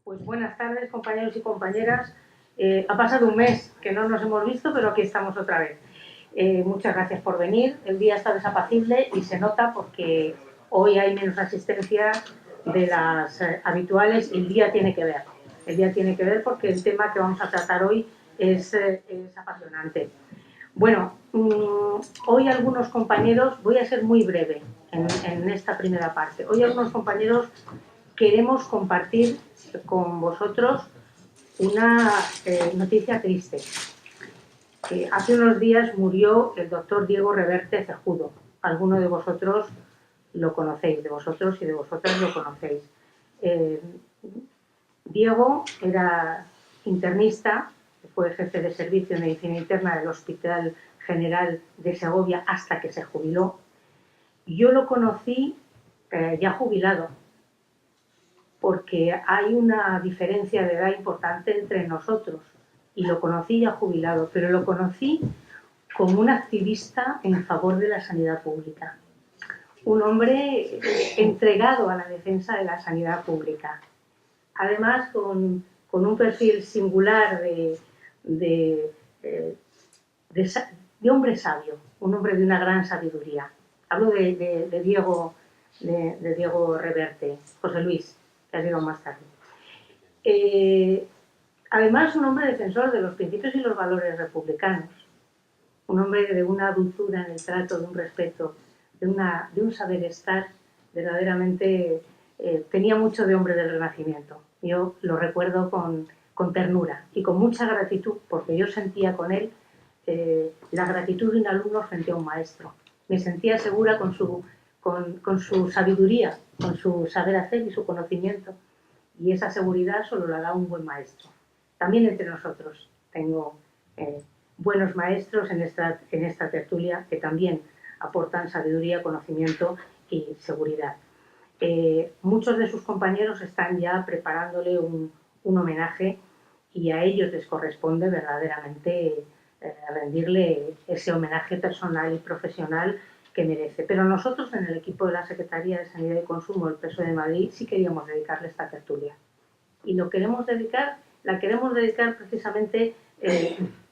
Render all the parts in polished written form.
Pues buenas tardes, compañeros y compañeras. Ha pasado un mes que no nos hemos visto, pero aquí estamos otra vez. Muchas gracias por venir. El día está desapacible y se nota porque hoy hay menos asistencia de las habituales y el día tiene que ver. El día tiene que ver porque el tema que vamos a tratar hoy es apasionante. Bueno, hoy algunos compañeros, voy a ser muy breve en esta primera parte, hoy algunos compañeros queremos compartir con vosotros una noticia triste. Hace unos días murió el doctor Diego Reverte Cejudo. Alguno de vosotros lo conocéis, de vosotros y de vosotras lo conocéis. Diego era internista, fue jefe de servicio de medicina interna del Hospital General de Segovia hasta que se jubiló. Yo lo conocí ya jubilado, porque hay una diferencia de edad importante entre nosotros, y lo conocí ya jubilado, pero lo conocí como un activista en favor de la sanidad pública, un hombre entregado a la defensa de la sanidad pública, además con un perfil singular de hombre sabio, un hombre de una gran sabiduría. Hablo de Diego Reverte, José Luis, que ha llegado más tarde. Además, un hombre defensor de los principios y los valores republicanos, un hombre de una dulzura en el trato, de un respeto, de un saber estar verdaderamente. Tenía mucho de hombre del Renacimiento. Yo lo recuerdo con ternura y con mucha gratitud, porque yo sentía con él la gratitud de un alumno frente a un maestro. Me sentía segura con su sabiduría, con su saber hacer y su conocimiento. Y esa seguridad solo la da un buen maestro. También entre nosotros tengo buenos maestros en esta tertulia que también aportan sabiduría, conocimiento y seguridad. Muchos de sus compañeros están ya preparándole un homenaje y a ellos les corresponde verdaderamente rendirle ese homenaje personal y profesional que merece. Pero nosotros en el equipo de la Secretaría de Sanidad y Consumo del PSOE de Madrid sí queríamos dedicarle esta tertulia. Y la queremos dedicar precisamente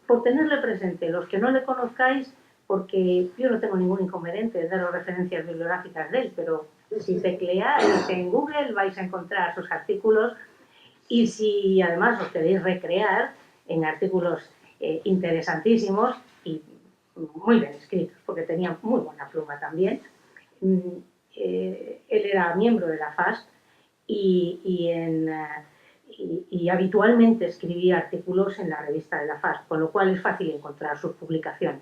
por tenerle presente. Los que no le conozcáis, porque yo no tengo ningún inconveniente de daros referencias bibliográficas de él, pero si tecleáis en Google vais a encontrar sus artículos, y si además os queréis recrear en artículos interesantísimos y muy bien escritos, porque tenía muy buena pluma también. Él era miembro de la FAST y habitualmente escribía artículos en la revista de la FAST, con lo cual es fácil encontrar sus publicaciones.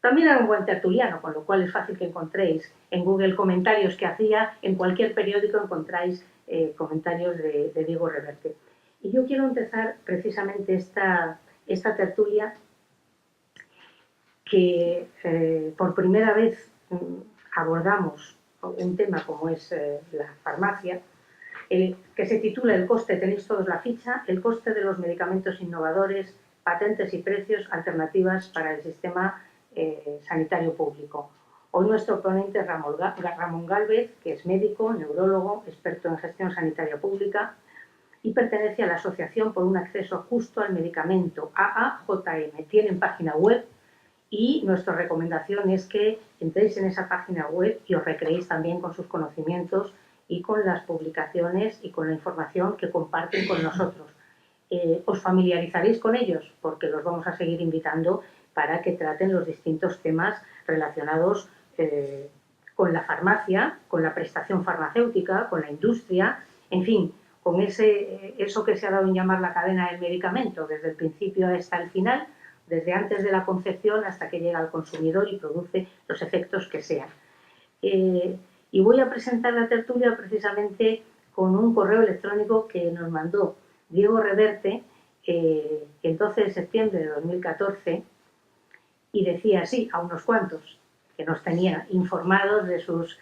También era un buen tertuliano, con lo cual es fácil que encontréis en Google comentarios que hacía. En cualquier periódico encontráis comentarios de Diego Reverte. Y yo quiero empezar precisamente esta tertulia que por primera vez abordamos un tema como es la farmacia, que se titula El coste, tenéis todos la ficha, el coste de los medicamentos innovadores, patentes y precios, alternativas para el sistema sanitario público. Hoy nuestro ponente es Ramón Gálvez, que es médico, neurólogo, experto en gestión sanitaria pública y pertenece a la Asociación por un Acceso Justo al Medicamento, AAJM. Tienen página web y nuestra recomendación es que entréis en esa página web y os recreéis también con sus conocimientos y con las publicaciones y con la información que comparten con nosotros. Os familiarizaréis con ellos porque los vamos a seguir invitando para que traten los distintos temas relacionados con la farmacia, con la prestación farmacéutica, con la industria, en fin, con eso que se ha dado en llamar la cadena del medicamento, desde el principio hasta el final, desde antes de la concepción hasta que llega al consumidor y produce los efectos que sean. Y voy a presentar la tertulia precisamente con un correo electrónico que nos mandó Diego Reverte el 12 de septiembre de 2014 y decía así a unos cuantos que nos tenía informados de sus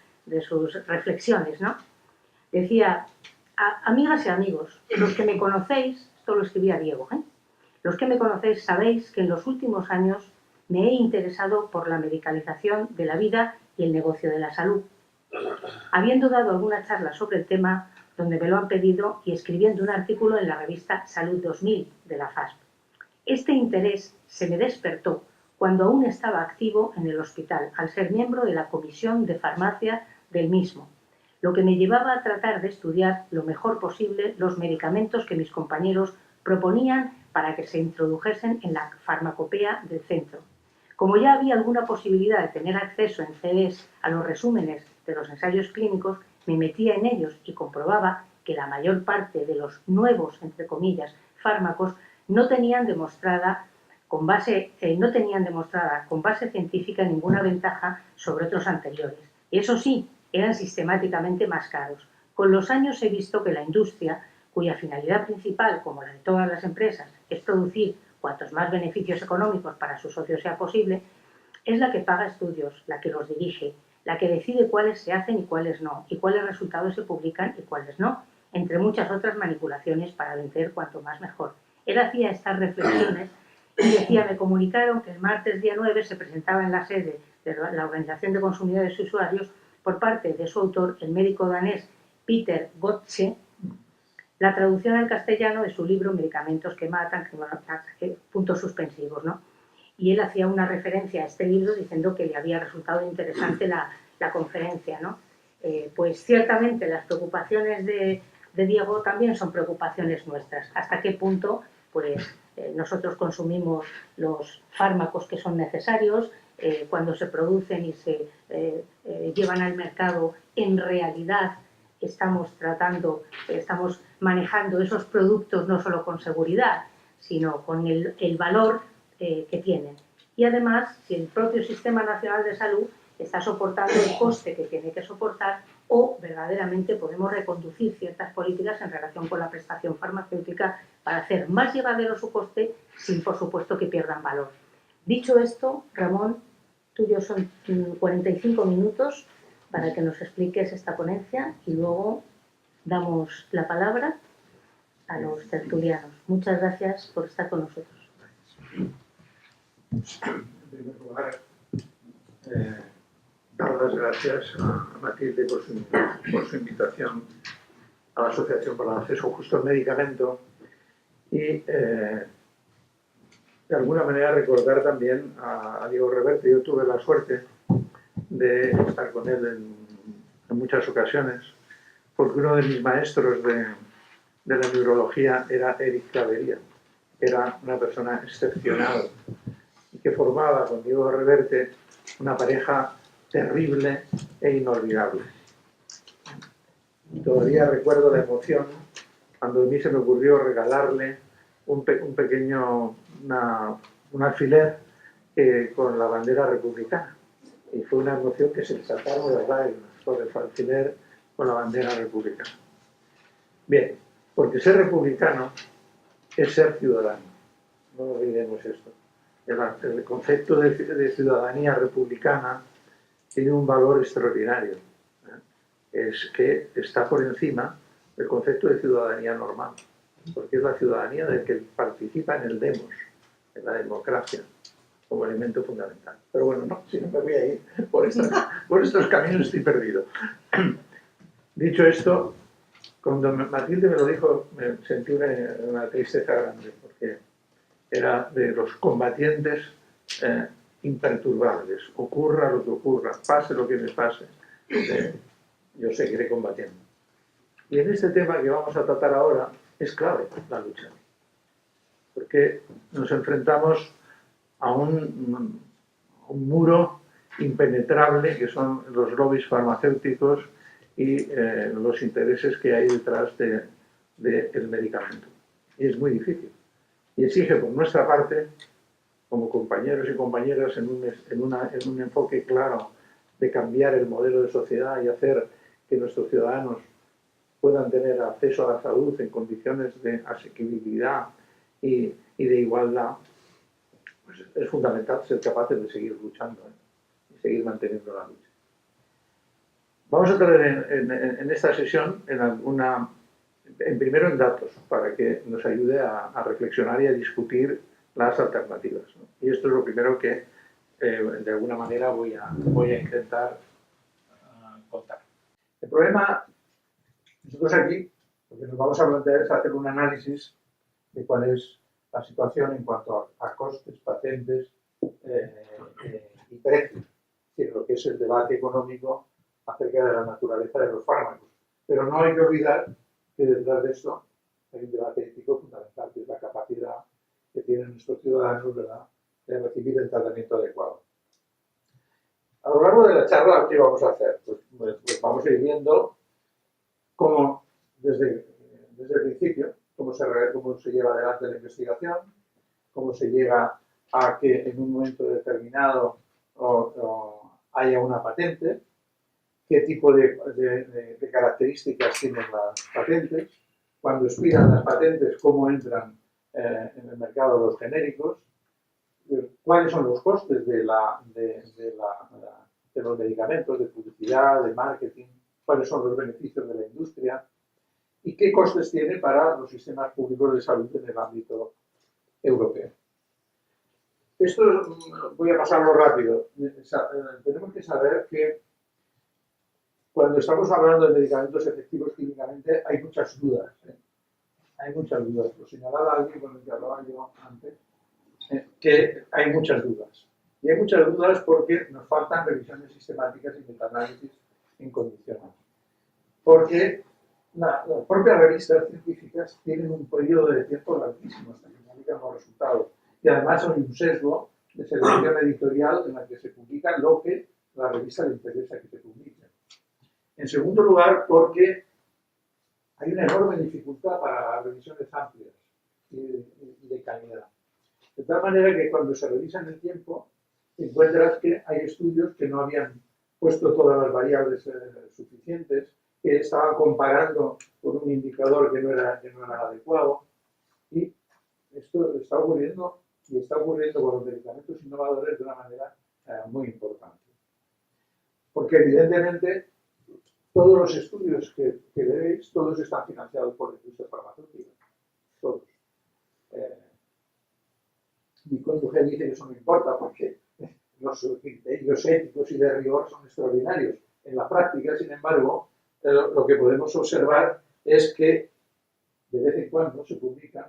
reflexiones, ¿no? Decía: amigas y amigos, los que me conocéis, esto lo escribía Diego, los que me conocéis sabéis que en los últimos años me he interesado por la medicalización de la vida y el negocio de la salud. Habiendo dado alguna charla sobre el tema, donde me lo han pedido, y escribiendo un artículo en la revista Salud 2000 de la FASP. Este interés se me despertó cuando aún estaba activo en el hospital, al ser miembro de la comisión de farmacia del mismo, lo que me llevaba a tratar de estudiar lo mejor posible los medicamentos que mis compañeros proponían para que se introdujesen en la farmacopea del centro. Como ya había alguna posibilidad de tener acceso en CDs a los resúmenes de los ensayos clínicos, me metía en ellos y comprobaba que la mayor parte de los nuevos, entre comillas, fármacos no tenían demostrada con base científica ninguna ventaja sobre otros anteriores. Y eso sí, eran sistemáticamente más caros. Con los años he visto que la industria, cuya finalidad principal, como la de todas las empresas, es producir cuantos más beneficios económicos para sus socios sea posible, es la que paga estudios, la que los dirige, la que decide cuáles se hacen y cuáles no, y cuáles resultados se publican y cuáles no, entre muchas otras manipulaciones para vender cuanto más mejor. Él hacía estas reflexiones y decía, me comunicaron que el martes día 9 se presentaba en la sede de la Organización de Consumidores y Usuarios, por parte de su autor, el médico danés Peter Gotze, la traducción al castellano de su libro Medicamentos que matan, puntos suspensivos, ¿no? Y él hacía una referencia a este libro diciendo que le había resultado interesante la conferencia, ¿no? Pues ciertamente las preocupaciones de Diego también son preocupaciones nuestras. ¿Hasta qué punto pues, nosotros consumimos los fármacos que son necesarios? Cuando se producen y se llevan al mercado, en realidad estamos manejando esos productos no solo con seguridad, sino con el valor que tienen. Y además, si el propio Sistema Nacional de Salud está soportando el coste que tiene que soportar, o verdaderamente podemos reconducir ciertas políticas en relación con la prestación farmacéutica para hacer más llevadero su coste sin, por supuesto, que pierdan valor. Dicho esto, Ramón, tuyo son 45 minutos para que nos expliques esta ponencia y luego damos la palabra a los tertulianos. Muchas gracias por estar con nosotros. En primer lugar, dar las gracias a Matilde por su invitación a la Asociación para el Acceso Justo al Medicamento y, de alguna manera, recordar también a Diego Reverte. Yo tuve la suerte de estar con él en muchas ocasiones, porque uno de mis maestros de la neurología era Eric Clavería. Era una persona excepcional y que formaba con Diego Reverte una pareja terrible e inolvidable. Todavía recuerdo la emoción cuando a mí se me ocurrió regalarle un alfiler con la bandera republicana. Y fue una emoción que se le saltaron las lágrimas por el alfiler con la bandera republicana. Bien, porque ser republicano es ser ciudadano. No olvidemos esto. El concepto de ciudadanía republicana tiene un valor extraordinario. Es que está por encima del concepto de ciudadanía normal, porque es la ciudadanía del que participa en el demos, en la democracia, como elemento fundamental. Pero bueno, no, si no me voy a ir por estos caminos, estoy perdido. Dicho esto, cuando Matilde me lo dijo, me sentí una tristeza grande, porque era de los combatientes imperturbables. Ocurra lo que ocurra, pase lo que me pase, yo seguiré combatiendo. Y en este tema que vamos a tratar ahora es clave la lucha, porque nos enfrentamos a un muro impenetrable que son los lobbies farmacéuticos y los intereses que hay detrás del medicamento. Y es muy difícil. Y exige por nuestra parte, como compañeros y compañeras, en un enfoque claro de cambiar el modelo de sociedad y hacer que nuestros ciudadanos puedan tener acceso a la salud en condiciones de asequibilidad y de igualdad, pues es fundamental ser capaces de seguir luchando y seguir manteniendo la lucha. Vamos a traer en esta sesión primero en datos, para que nos ayude a reflexionar y a discutir las alternativas, ¿no? Y esto es lo primero que, de alguna manera, voy a intentar contar. El problema Nosotros aquí lo que nos vamos a plantear es hacer un análisis de cuál es la situación en cuanto a costes, patentes y precios, es decir, lo que es el debate económico acerca de la naturaleza de los fármacos. Pero no hay que olvidar que detrás de esto hay un debate ético fundamental, que es la capacidad que tienen nuestros ciudadanos, ¿verdad?, de recibir el tratamiento adecuado. A lo largo de la charla, ¿qué vamos a hacer? Pues vamos a ir viendo cómo, desde el principio, cómo se lleva adelante la investigación, cómo se llega a que en un momento determinado haya una patente, qué tipo de características tienen las patentes, cuando expiran las patentes, cómo entran en el mercado los genéricos, cuáles son los costes de los medicamentos, de publicidad, de marketing, cuáles son los beneficios de la industria y qué costes tiene para los sistemas públicos de salud en el ámbito europeo. Esto voy a pasarlo rápido. Tenemos que saber que cuando estamos hablando de medicamentos efectivos clínicamente hay muchas dudas. Hay muchas dudas. Lo señalaba alguien con el que hablaba yo antes, que hay muchas dudas. Y hay muchas dudas porque nos faltan revisiones sistemáticas y metaanálisis en condiciones. Porque las propias revistas científicas tienen un periodo de tiempo larguísimo hasta que publican los resultados. Y además hay un sesgo de selección editorial en la que se publica lo que la revista le interesa que se publique. En segundo lugar, porque hay una enorme dificultad para las revisiones amplias y de calidad. De tal manera que cuando se revisa en el tiempo, encuentras que hay estudios que no habían puesto todas las variables suficientes, que estaban comparando con un indicador que no era adecuado. Y esto está ocurriendo, y está ocurriendo con los medicamentos innovadores de una manera muy importante. Porque evidentemente todos los estudios que veréis, todos están financiados por la industria farmacéutica. Todos. Mi cónyuge dice que eso no importa porque los criterios éticos y de rigor son extraordinarios. En la práctica, sin embargo, lo que podemos observar es que de vez en cuando se publican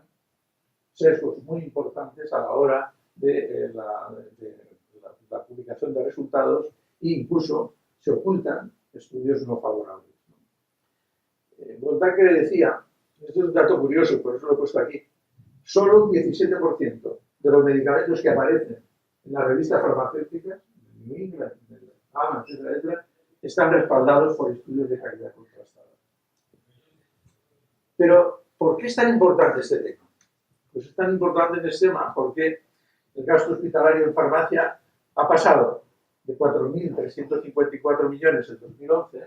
sesgos muy importantes a la hora de la publicación de resultados e incluso se ocultan estudios no favorables. Voltaire decía, esto es un dato curioso, por eso lo he puesto aquí, solo un 17% de los medicamentos que aparecen en las revistas farmacéuticas, New England, etcétera, etcétera, están respaldados por estudios de calidad contrastada. Pero, ¿por qué es tan importante este tema? Pues es tan importante este tema porque el gasto hospitalario en farmacia ha pasado de 4.354 millones en 2011,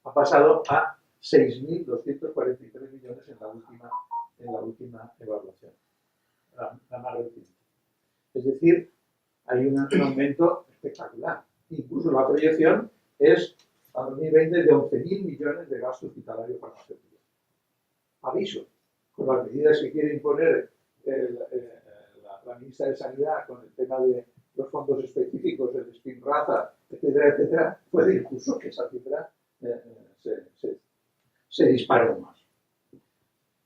ha pasado a 6.243 millones en la última evaluación, la más reciente. Es decir, hay un aumento espectacular. Incluso la proyección es a 2020 de 11.000 millones de gasto hospitalario farmacéutico. Aviso, con las medidas que quiere imponer la ministra de Sanidad con el tema de los fondos específicos, el Spinraza, etcétera, etcétera, puede incluso que esa cifra se dispare más.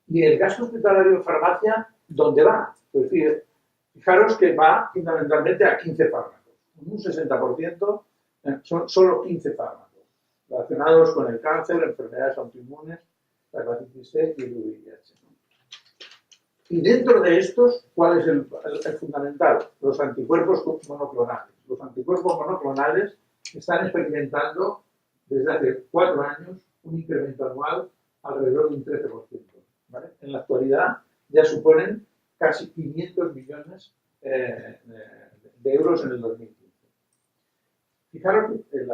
Y el gasto hospitalario en farmacia, ¿dónde va? Pues fijaros que va fundamentalmente a 15 fármacos. Un 60% son solo 15 fármacos relacionados con el cáncer, enfermedades autoinmunes, la hepatitis C y el VIH. Y dentro de estos, ¿cuál es el fundamental? Los anticuerpos monoclonales. Los anticuerpos monoclonales están experimentando desde hace 4 años un incremento anual alrededor de un 13%. ¿Vale? En la actualidad ya suponen casi 500 millones de euros en el 2015. Fijaros que el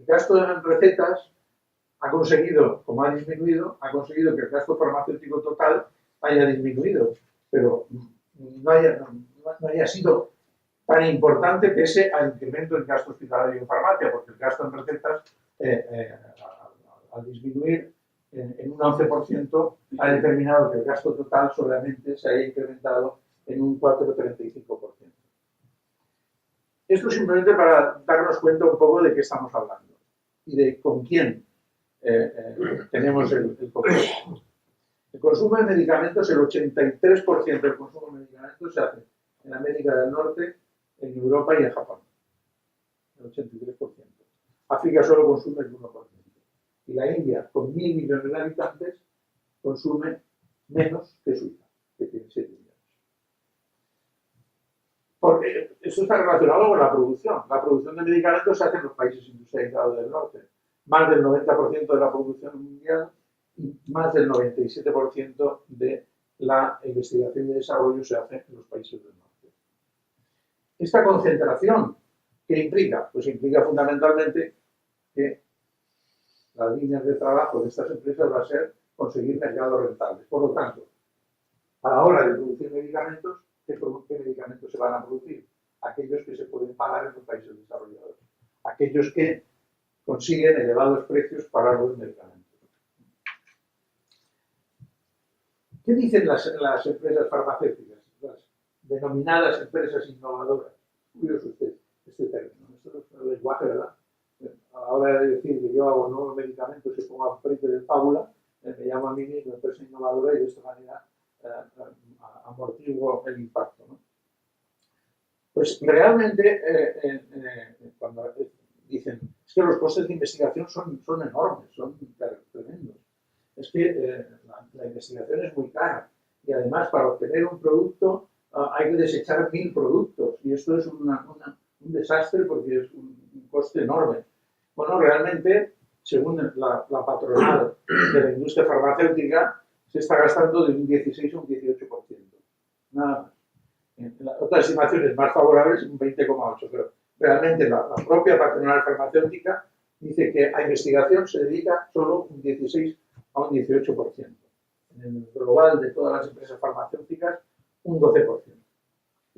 gasto en recetas ha conseguido, como ha disminuido, ha conseguido que el gasto farmacéutico total haya disminuido, pero no haya sido tan importante pese al incremento del gasto hospitalario en farmacia, porque el gasto en recetas, al disminuir en un 11%, ha determinado que el gasto total solamente se haya incrementado en un 4,35%. Esto simplemente para darnos cuenta un poco de qué estamos hablando y de con quién tenemos el consumo. El consumo de medicamentos, el 83% del consumo de medicamentos se hace en América del Norte, en Europa y en Japón. El 83%. África solo consume el 1%. Y la India, con 1.000 millones de habitantes, consume menos que Suiza, que tiene 7 millones. Porque esto está relacionado con la producción. La producción de medicamentos se hace en los países industrializados del norte. Más del 90% de la producción mundial y más del 97% de la investigación y desarrollo se hace en los países del norte. Esta concentración, ¿qué implica? Pues implica fundamentalmente que las líneas de trabajo de estas empresas va a ser conseguir mercados rentables. Por lo tanto, a la hora de producir medicamentos, ¿qué medicamentos se van a producir? Aquellos que se pueden pagar en los países desarrollados. Aquellos que consiguen elevados precios para los medicamentos. ¿Qué dicen las empresas farmacéuticas? Las denominadas empresas innovadoras. Curioso este término. Esto es un lenguaje, ¿verdad? A la hora de decir que yo hago nuevos medicamentos y pongo a precio de fábula, me llamo a mí mismo empresa innovadora y de esta manera amortiguo el impacto, ¿no? Pues realmente cuando dicen es que los costes de investigación son enormes, son tremendos. Es que la investigación es muy cara y además para obtener un producto hay que desechar 1.000 productos y esto es un desastre porque es un coste enorme. Bueno, realmente, según la patronal de la industria farmacéutica, se está gastando de un 16 a un 18%. Nada más. En otras estimaciones más favorables, un 20,8%. Pero realmente la propia patronal farmacéutica dice que a investigación se dedica solo un 16 a un 18%. En el global de todas las empresas farmacéuticas, un 12%.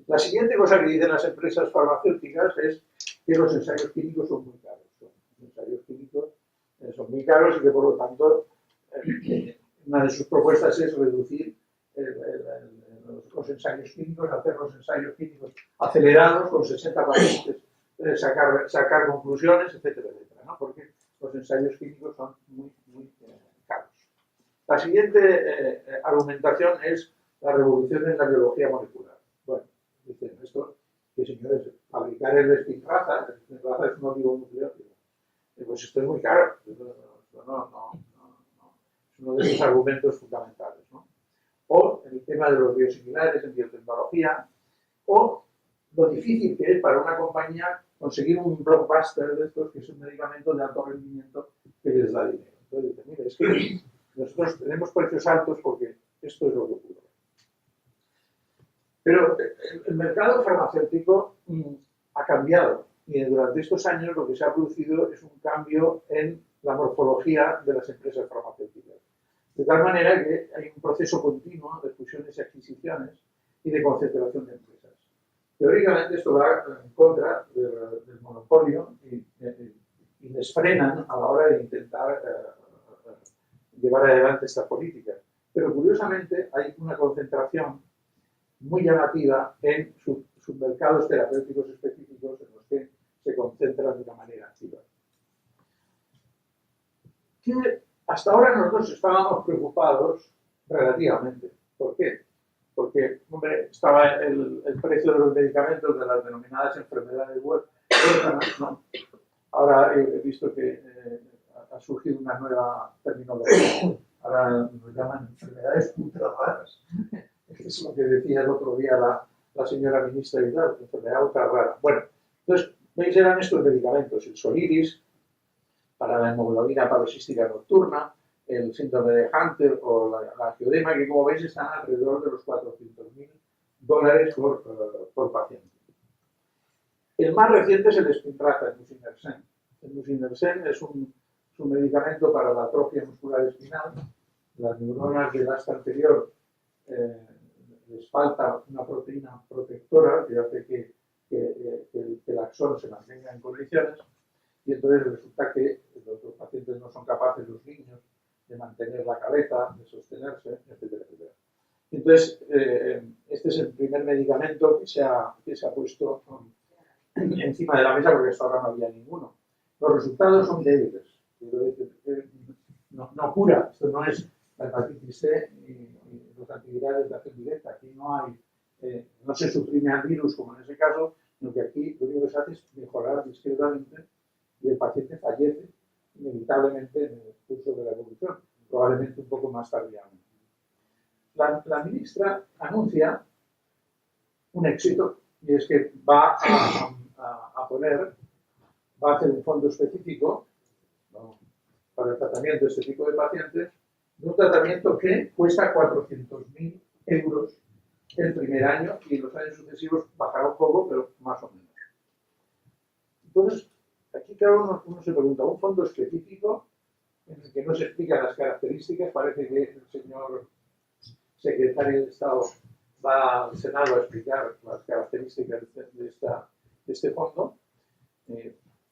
La siguiente cosa que dicen las empresas farmacéuticas es que los ensayos clínicos son muy caros. Los ensayos clínicos son muy caros y que por lo tanto una de sus propuestas es reducir los ensayos clínicos, hacer los ensayos clínicos acelerados con 60 pacientes, sacar conclusiones, etcétera, etcétera, ¿no? Porque los ensayos clínicos son muy caros. La siguiente argumentación es la revolución en la biología molecular. Bueno, dicen esto, que señores, fabricar el espinraza es un oligonucleótido. Pues esto es muy caro. No. Es uno de esos argumentos fundamentales, ¿no? O el tema de los biosimilares en biotecnología, o lo difícil que es para una compañía conseguir un blockbuster de estos, que es un medicamento de alto rendimiento que les da dinero. Entonces dicen, mire, es que nosotros tenemos precios altos porque esto es lo que ocurre. Pero el mercado farmacéutico ha cambiado y durante estos años lo que se ha producido es un cambio en la morfología de las empresas farmacéuticas. De tal manera que hay un proceso continuo de fusiones y adquisiciones y de concentración de empresas. Teóricamente esto va en contra del monopolio y les frenan a la hora de intentar llevar adelante esta política. Pero curiosamente hay una concentración muy llamativa en submercados terapéuticos específicos en los que se concentran de una manera activa. Que hasta ahora nosotros estábamos preocupados relativamente. ¿Por qué? Porque, hombre, estaba el precio de los medicamentos de las denominadas enfermedades huérfanas, ¿no? Ahora he visto que ha surgido una nueva terminología. Ahora nos llaman enfermedades ultra raras. Es lo que decía el otro día la señora ministra y tal, enfermedad ultra rara. Bueno, entonces, veis, eran estos medicamentos, el Soliris, para la hemoglobina paroxística nocturna, el síndrome de Hunter o la angioedema, que como veis están alrededor de los $400.000 por paciente. El más reciente es el Spinraza, el Nusinersen. El Nusinersen es un medicamento para la atrofia muscular espinal. Las neuronas del asta anterior les falta una proteína protectora que hace que el axón se mantenga en condiciones. Y entonces resulta que los pacientes no son capaces, los niños, de mantener la cabeza, de sostenerse, etcétera, etcétera. Entonces, este es el primer medicamento que se ha puesto encima de la mesa porque hasta ahora no había ninguno. Los resultados son débiles. no cura. Esto no es la hepatitis C y los antivirales de acción directa. Aquí no hay, no se suprime al virus como en ese caso, sino que aquí lo único que se hace es mejorar discretamente y el paciente fallece inevitablemente en el curso de la evolución, probablemente un poco más tardíamente. La ministra anuncia un éxito, y es que va a hacer un fondo específico, ¿no?, para el tratamiento de este tipo de pacientes, de un tratamiento que cuesta 400.000 euros el primer año y en los años sucesivos bajará un poco, pero más o menos. Entonces, aquí claro, uno se pregunta, un fondo específico en el que no se explican las características, parece que el señor secretario de Estado va al Senado a explicar las características de este fondo,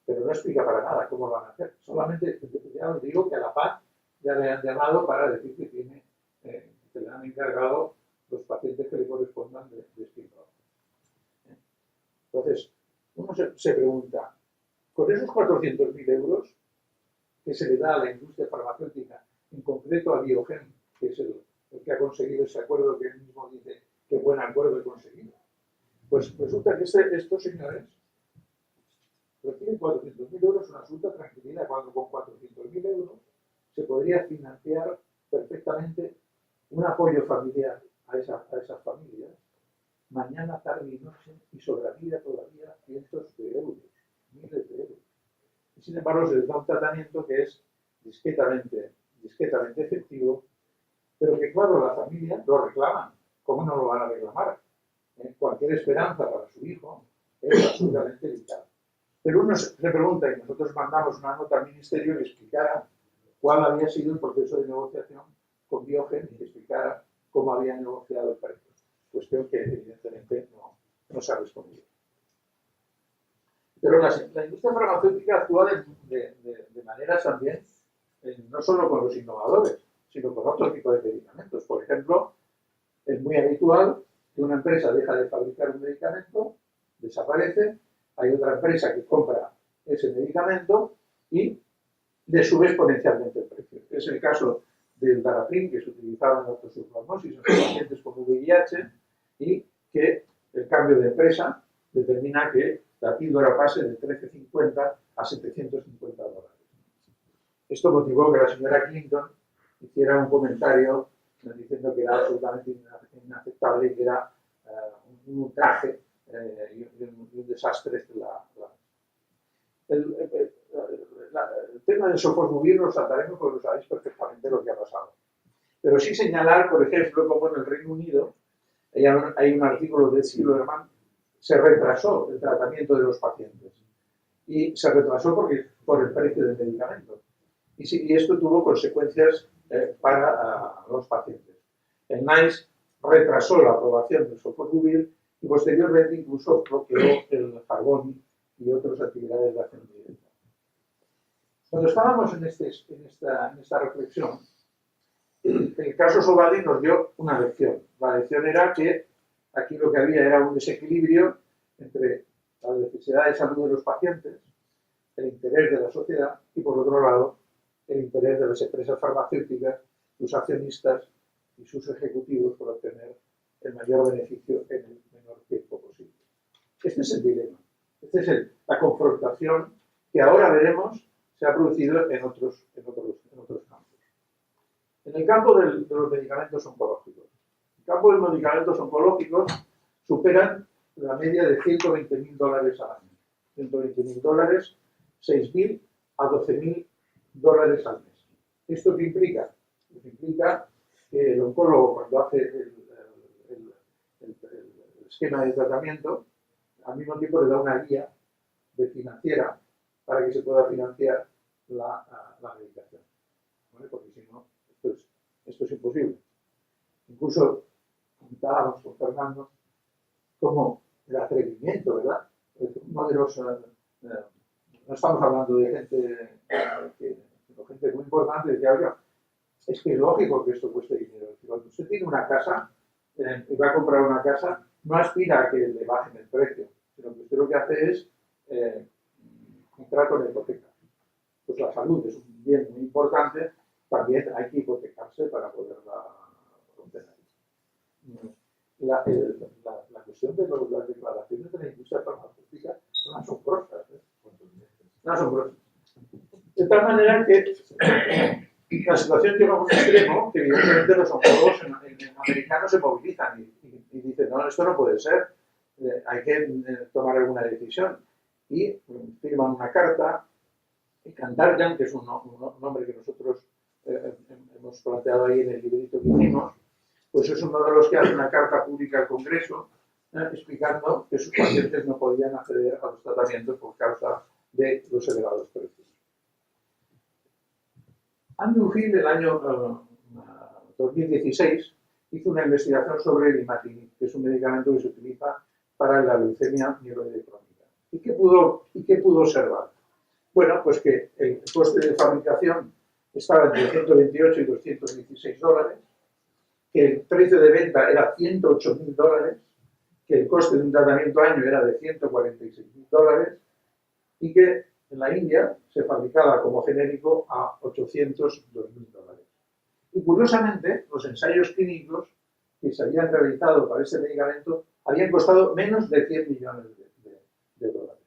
pero no explica para nada cómo lo van a hacer. Solamente ya os digo que a la PAC ya le han llamado para decir que que le han encargado los pacientes que le correspondan de explicar. Entonces, uno se pregunta, con esos 400.000 euros que se le da a la industria farmacéutica, en concreto a Biogen, que es el que ha conseguido ese acuerdo que él mismo dice que buen acuerdo he conseguido, pues resulta que estos señores reciben 400.000 euros, una absoluta tranquilidad, cuando con 400.000 euros se podría financiar perfectamente un apoyo familiar a esas familias, mañana, tarde y noche, y sobraría todavía cientos de euros, miles de euros. Y sin embargo se les da un tratamiento que es discretamente efectivo, pero que claro, la familia lo reclaman. ¿Cómo no lo van a reclamar? Cualquier esperanza para su hijo es absolutamente vital. Pero uno se pregunta, y nosotros mandamos una nota al Ministerio que explicara cuál había sido el proceso de negociación con Biogen y que explicara cómo había negociado el precio. Cuestión que evidentemente no se ha respondido. Pero la industria farmacéutica actúa de maneras también, no solo con los innovadores, sino con otro tipo de medicamentos. Por ejemplo, es muy habitual que una empresa deja de fabricar un medicamento, desaparece, hay otra empresa que compra ese medicamento y le sube exponencialmente el precio. Es el caso del Daraprim, que se utilizaba en la toxoplasmosis en pacientes con VIH, y que el cambio de empresa determina que la píldora pase de $13,50 a $750. Esto motivó que la señora Clinton hiciera un comentario diciendo que era absolutamente inaceptable y que era un ultraje y un desastre. El tema del sofosbuvir lo saltaremos porque lo sabéis perfectamente lo que ha pasado. Pero sí señalar, por ejemplo, como en el Reino Unido hay un artículo de Silverman, se retrasó el tratamiento de los pacientes. Y se retrasó por el precio del medicamento. Y esto tuvo consecuencias para los pacientes. El NICE retrasó la aprobación del sofosbuvir y posteriormente incluso bloqueó el Harvoni y otras actividades de acción directa. Cuando estábamos en esta reflexión, el caso Sovaldi nos dio una lección. La lección era que aquí lo que había era un desequilibrio entre la necesidad de salud de los pacientes, el interés de la sociedad y, por otro lado, el interés de las empresas farmacéuticas, sus accionistas y sus ejecutivos por obtener el mayor beneficio en el menor tiempo posible. Este es el dilema. Esta es la confrontación que ahora veremos se ha producido en otros campos. En el campo de los medicamentos oncológicos. El campo de los medicamentos oncológicos superan la media de $120.000 al año. $120.000, 6.000 a 12.000 al mes. ¿Esto qué implica? Pues implica que el oncólogo, cuando hace el esquema de tratamiento, al mismo tiempo le da una guía de financiera para que se pueda financiar la medicación. ¿Vale? Porque si no, esto es imposible. Incluso comentábamos con Fernando como el atrevimiento, ¿verdad? Uno de los... no estamos hablando de gente muy importante, decía, oiga, es que es lógico que esto cueste dinero. Cuando usted tiene una casa y va a comprar una casa, no aspira a que le bajen el precio, sino que usted lo que hace es contrato de hipoteca. Pues la salud es un bien muy importante también hay que hipotecarse para poderla obtener. La cuestión de las declaraciones de la industria farmacéutica son asombrosas. Son asombrosas. De tal manera que la situación llega a un extremo que evidentemente los oncólogos americanos se movilizan y dicen, no, esto no puede ser, hay que tomar alguna decisión. Y firman una carta, y Kantarjan, que es un nombre que nosotros hemos planteado ahí en el librito que hicimos, pues es uno de los que hace una carta pública al Congreso explicando que sus pacientes no podían acceder a los tratamientos por causa de los elevados precios. Andrew Hill, el año 2016, hizo una investigación sobre el imatinib, que es un medicamento que se utiliza para la leucemia mieloide crónica. ¿Y qué pudo observar? Bueno, pues que el coste de fabricación estaba entre 128 y 216 dólares, que el precio de venta era 108.000 dólares, que el coste de un tratamiento año era de 146.000 dólares y que en la India se fabricaba como genérico a 802.000 dólares. Y curiosamente, los ensayos clínicos que se habían realizado para este medicamento habían costado menos de 100 millones de dólares.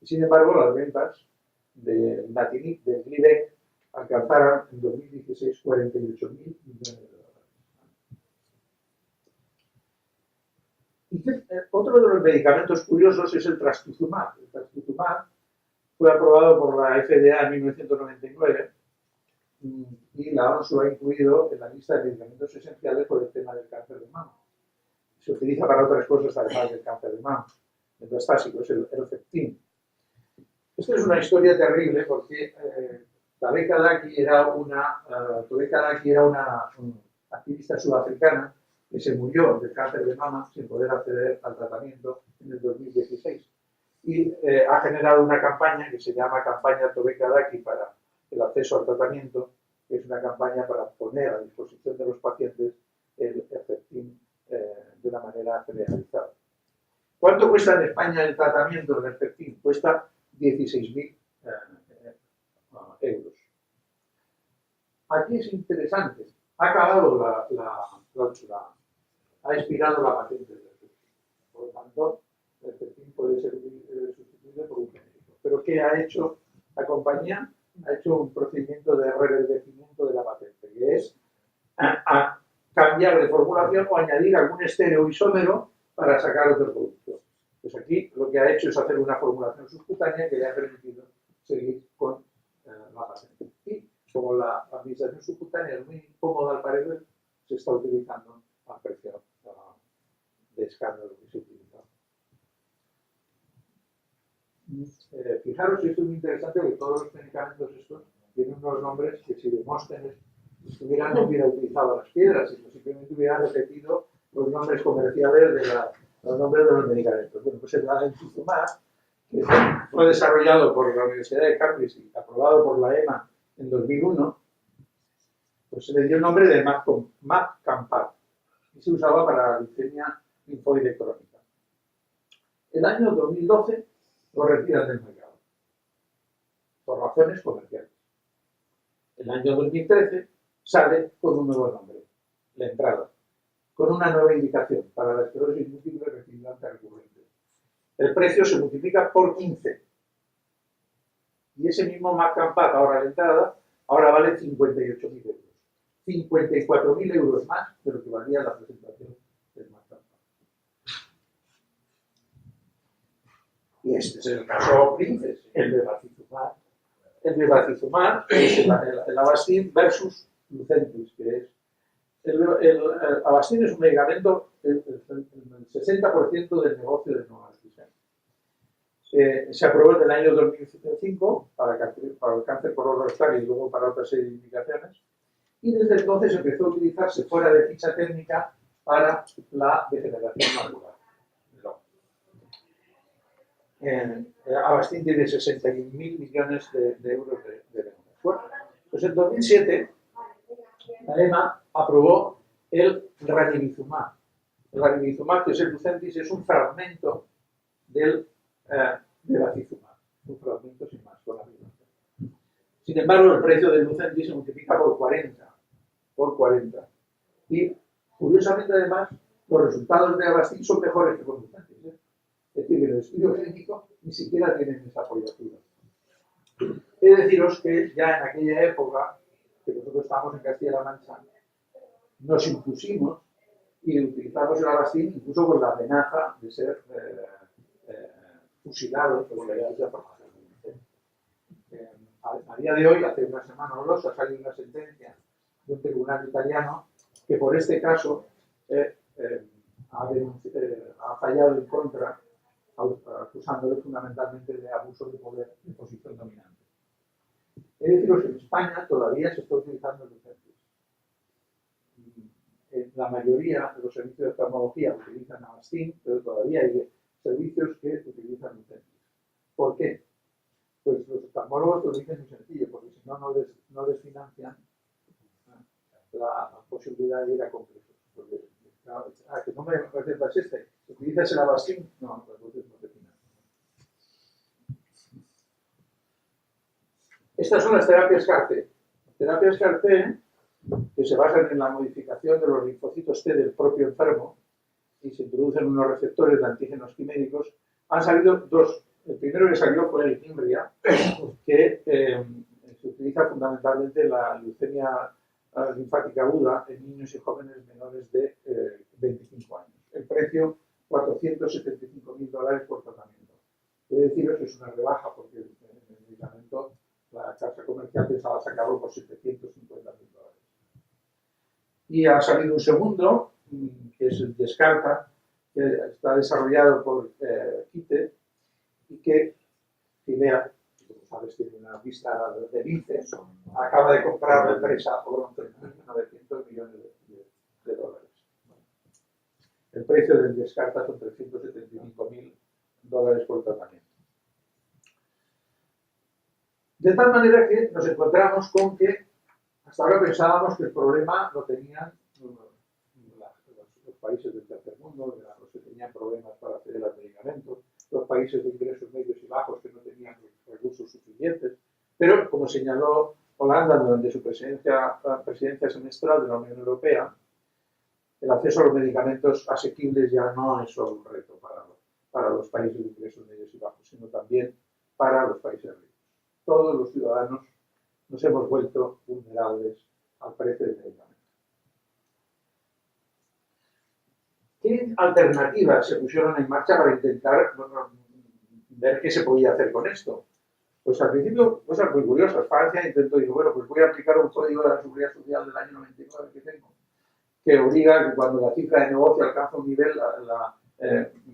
Y sin embargo, las ventas de Imatinib, de Glivec, alcanzaron en 2016 48.000 millones de dólares. Y otro de los medicamentos curiosos es el trastuzumab. El trastuzumab fue aprobado por la FDA en 1999 y la OMS lo ha incluido en la lista de medicamentos esenciales por el tema del cáncer de mama. Se utiliza para otras cosas además del cáncer de mama. Metastásico, es el Herceptin. Esta es una historia terrible porque Tobeka Daki era una activista sudafricana que se murió del cáncer de mama sin poder acceder al tratamiento en el 2016. Y ha generado una campaña que se llama Campaña Tobeka Daki para el acceso al tratamiento, que es una campaña para poner a disposición de los pacientes el Herceptin de una manera generalizada. ¿Cuánto cuesta en España el tratamiento del Herceptin? Cuesta 16.000 euros. Aquí es interesante. Ha acabado ha expirado la patente del Herceptin. Por lo tanto, el Herceptin puede ser sustituido por un genérico. ¿Pero qué ha hecho la compañía? Ha hecho un procedimiento de reverdecimiento de la patente, que es a cambiar de formulación o añadir algún estereoisómero para sacar otro producto. Pues aquí lo que ha hecho es hacer una formulación subcutánea que le ha permitido seguir con la patente. Y como la administración subcutánea es muy incómoda al parecer, se está utilizando a precio de escándalo que se utiliza. Fijaros, esto es muy interesante porque todos los medicamentos estos tienen unos nombres que si Demóstenes no hubiera utilizado las piedras, sino simplemente hubiera repetido los nombres comerciales los nombres de los medicamentos. Bueno, pues el Infliximab, que fue desarrollado por la Universidad de Cambridge y aprobado por la EMA en 2001, pues se le dio el nombre de Mapcampar y se usaba para la leucemia linfoide crónica. El año 2012 lo retiran del mercado por razones comerciales. El año 2013 sale con un nuevo nombre, la entrada, con una nueva indicación para la esclerosis múltiple recidivante recurrente. El precio se multiplica por 15. Y ese mismo Mapcampar, ahora la entrada, ahora vale 58.000 euros. 54.000 euros más de lo que valía la presentación del Mapcampar. Y este es el caso Princes, el de Bevacizumab. El de Bevacizumab es el Avastin versus Lucentis, que es el Avastin es un medicamento, el 60% del negocio de Novartis. Se aprobó en el año 2005 para el cáncer colorectal y luego para otra serie de indicaciones. Y desde entonces empezó a utilizarse fuera de ficha técnica para la degeneración macular. Avastin tiene 61.000 millones de euros de ventas. Bueno, pues en 2007 la EMA aprobó el ranibizumab. El ranibizumab, que es el Lucentis, es un fragmento del bevacizumab. Un fragmento sin más, con la misma. Sin embargo, el precio del Lucentis se multiplica por 40. Por 40. Y, curiosamente, además, los resultados de Avastin son mejores que con Lucentis. Es decir, que en el estudio clínico ni siquiera tienen esa apoyatura. He de deciros que ya en aquella época, que nosotros estábamos en Castilla-La Mancha, nos impusimos y utilizamos el Avastin incluso con la amenaza de ser fusilados por la Iglesia Romana. A día de hoy, hace una semana o dos, ha salido una sentencia de un tribunal italiano que por este caso ha fallado en contra, acusándole fundamentalmente de abuso de poder de posición dominante. He de deciros que en España todavía se está utilizando el Lucentis. La mayoría de los servicios de oftalmología utilizan Avastin, pero todavía hay servicios que utilizan Lucentis. ¿Por qué? Pues los oftalmólogos lo dicen muy sencillo, porque si no, no les financian la posibilidad de ir a congresos. Porque, claro, que no me recetas ¿utilizas el Avastin? No, entonces no te financian. Estas son las terapias CAR-T. Terapias CAR-T que se basan en la modificación de los linfocitos T del propio enfermo y se introducen unos receptores de antígenos quiméricos. Han salido dos. El primero que salió fue el Kimbria, que se utiliza fundamentalmente en la leucemia linfática aguda en niños y jóvenes menores de 25 años. El precio, $475.000 por tratamiento. He de deciros que es una rebaja porque el medicamento, la casa comercial pensaba sacarlo por $750.000. Y ha salido un segundo, que es el Descarta, que está desarrollado por Kite, y que Cinea, como sabes, tiene una vista de lince, acaba de comprar la empresa por $11.900 millones de dólares. El precio del Descarta son $375.000 por tratamiento. De tal manera que nos encontramos con que hasta ahora pensábamos que el problema lo tenían los países del tercer mundo, los que tenían problemas para acceder al medicamento, los países de ingresos medios y bajos que no tenían recursos suficientes. Pero, como señaló Holanda durante su presidencia semestral de la Unión Europea, el acceso a los medicamentos asequibles ya no es solo un reto para los países de ingresos medios y bajos, sino también para los países ricos. Todos los ciudadanos nos hemos vuelto vulnerables al precio del medicamento. ¿Qué alternativas se pusieron en marcha para intentar ver qué se podía hacer con esto? Pues al principio, cosas muy curiosas. Francia intentó decir, bueno, pues voy a aplicar un código de la Seguridad Social del año 99 que tengo, que obliga que cuando la cifra de negocio alcanza un nivel,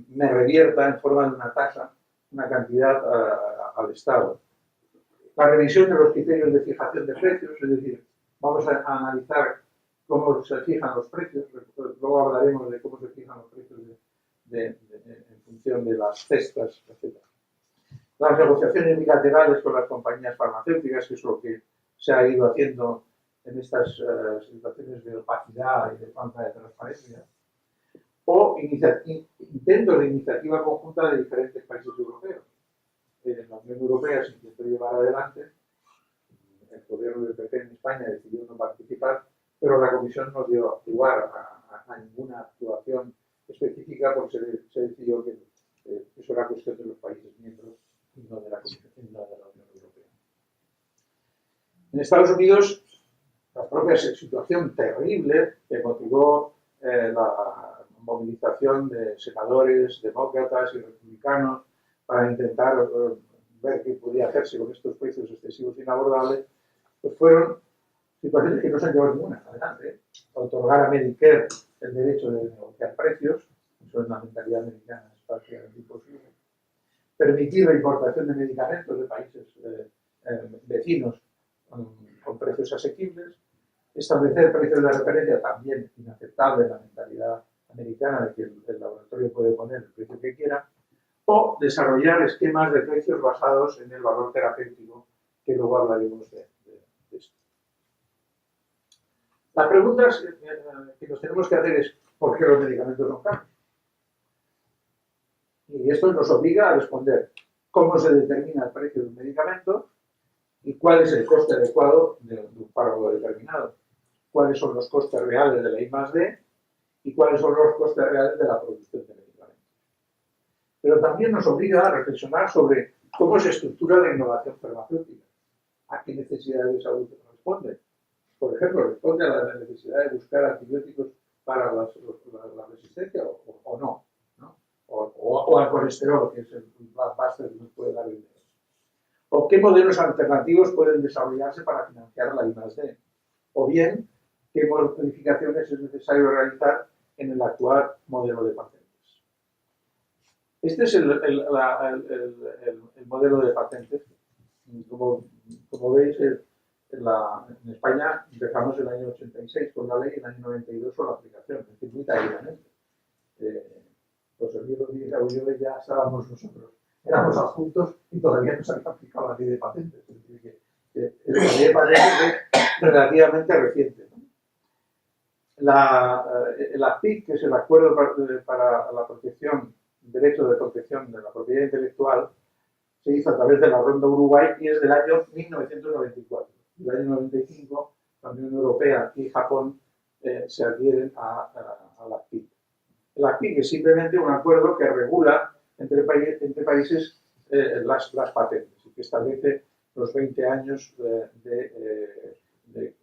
me revierta en forma de una tasa, una cantidad al Estado. La revisión de los criterios de fijación de precios, es decir, vamos a analizar cómo se fijan los precios, luego hablaremos de cómo se fijan los precios en función de las cestas, etc. Las negociaciones bilaterales con las compañías farmacéuticas, que es lo que se ha ido haciendo en estas situaciones de opacidad y de falta de transparencia, o intentos de iniciativa conjunta de diferentes países europeos. En la Unión Europea se intentó llevar adelante, el gobierno del PP en España decidió no participar, pero la Comisión no dio lugar a ninguna actuación específica porque se decidió que eso era cuestión de los países miembros y no de la Comisión, no de la Unión Europea. En Estados Unidos, la propia situación terrible que motivó la movilización de senadores, demócratas y republicanos para intentar ver qué podía hacerse con estos precios excesivos e inabordables, pues fueron situaciones que no se han llevado ninguna adelante. Otorgar a Medicare el derecho de negociar precios, eso es una mentalidad americana, es prácticamente imposible. Permitir la importación de medicamentos de países vecinos con precios asequibles. Establecer precios de referencia, también inaceptable la mentalidad americana de que el laboratorio puede poner el precio que quiera. O desarrollar esquemas de precios basados en el valor terapéutico, que luego hablaremos de esto. La pregunta que nos tenemos que hacer es ¿por qué los medicamentos son caros? Y esto nos obliga a responder cómo se determina el precio de un medicamento ¿Y cuál es el coste adecuado de un fármaco determinado? ¿Cuáles son los costes reales de la I+D? ¿Y cuáles son los costes reales de la producción de medicamentos? Pero también nos obliga a reflexionar sobre cómo se estructura la innovación farmacéutica. ¿A qué necesidades de salud responde? Por ejemplo, ¿responde a la necesidad de buscar antibióticos para la resistencia o no? ¿No? O al colesterol, que es el pasta que nos puede dar el dinero. ¿O qué modelos alternativos pueden desarrollarse para financiar la I+D? O bien, ¿qué modificaciones es necesario realizar en el actual modelo de patentes? Este es el modelo de patentes. Como veis, en España empezamos en el año 86 con la ley y en el año 92 con la aplicación, es decir, muy tardíamente. Los servicios de ya estábamos nosotros, éramos adjuntos y todavía no se había aplicado la ley de patentes. Es decir, que la ley de patentes es relativamente reciente, ¿no? El ACPIC, que es el Acuerdo para la Protección, Derecho de Protección de la Propiedad Intelectual, se hizo a través de la Ronda Uruguay y es del año 1994. En el año 95, la Unión Europea y Japón se adhieren al ACPIC. El ACPIC es simplemente un acuerdo que regula entre países las patentes y que establece los 20 años de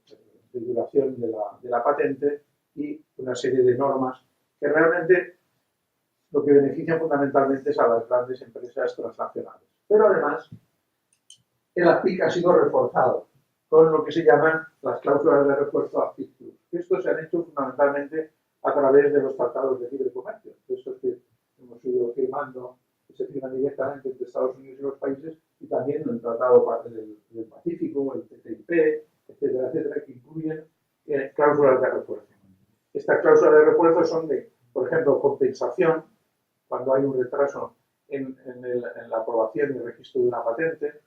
duración de la patente y una serie de normas que realmente lo que beneficia fundamentalmente es a las grandes empresas transnacionales. Pero además, el ACPIC ha sido reforzado con lo que se llaman las cláusulas de refuerzo ACPIC Plus. Estos se han hecho fundamentalmente a través de los tratados de libre comercio, estos que hemos ido firmando, que se firman directamente entre Estados Unidos y los países, y también el Tratado del Pacífico, el TTIP, etcétera, etcétera, que incluyen cláusulas de refuerzo. Estas cláusulas de refuerzo son de, por ejemplo, compensación, cuando hay un retraso en la aprobación y el registro de una patente,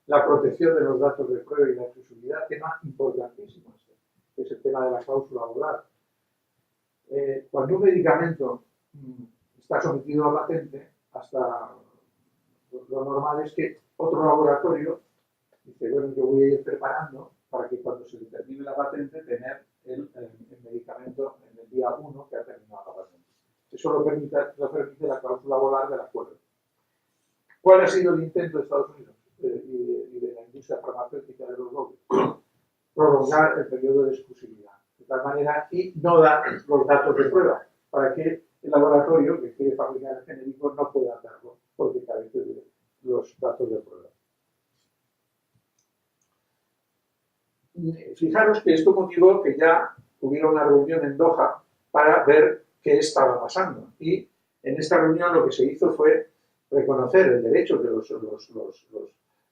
la protección de los datos de prueba y la exclusividad, tema importantísimo, que es el tema de la cláusula volar. Cuando un medicamento está sometido a patente, hasta lo normal es que otro laboratorio dice, bueno, yo voy a ir preparando para que cuando se determine la patente, tener el medicamento en el día 1 que ha terminado la patente. Eso lo permite la cláusula volar del acuerdo. ¿Cuál ha sido el intento de Estados Unidos y de la industria farmacéutica de los lobbies? Prolongar el periodo de exclusividad, de tal manera, y no dar los datos de prueba, para que el laboratorio que quiere fabricar el genérico no pueda darlo, porque carece de los datos de prueba. Fijaros que esto motivó que ya hubiera una reunión en Doha para ver qué estaba pasando. Y en esta reunión lo que se hizo fue reconocer el derecho que los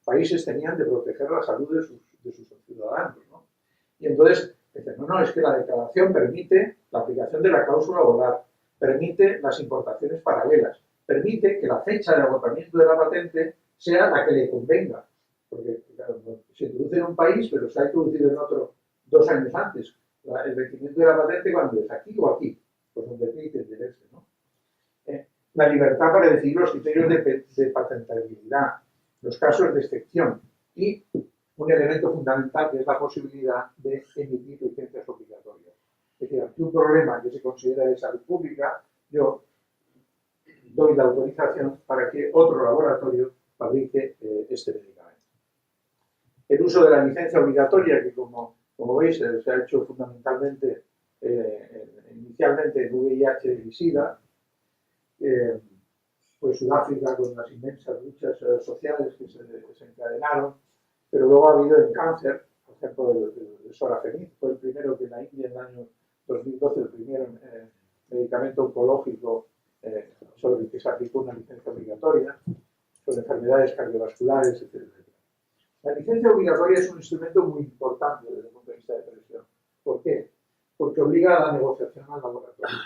países tenían de proteger la salud de sus ciudadanos, ¿no? Y entonces, dicen, no, es que la declaración permite la aplicación de la cláusula volar, permite las importaciones paralelas, permite que la fecha de agotamiento de la patente sea la que le convenga. Porque claro, se introduce en un país, pero se ha introducido en otro 2 años antes. El vencimiento de la patente, ¿cuándo es? ¿Aquí o aquí? Pues donde tiene que entenderse, ¿no? La libertad para decidir los criterios de patentabilidad, los casos de excepción y un elemento fundamental que es la posibilidad de emitir licencias obligatorias. Es decir, ante un problema que se considera de salud pública, yo doy la autorización para que otro laboratorio fabrique este medicamento. El uso de la licencia obligatoria, que como veis se ha hecho fundamentalmente inicialmente en VIH y SIDA, pues Sudáfrica con las inmensas luchas sociales que se encadenaron, pero luego ha habido en cáncer, por ejemplo, el Sorafenib, fue el primero que en la India en el año 2012, el primer medicamento oncológico sobre el que se aplicó una licencia obligatoria, sobre enfermedades cardiovasculares, etc. La licencia obligatoria es un instrumento muy importante desde el punto de vista de presión. ¿Por qué? Porque obliga a la negociación al laboratorio.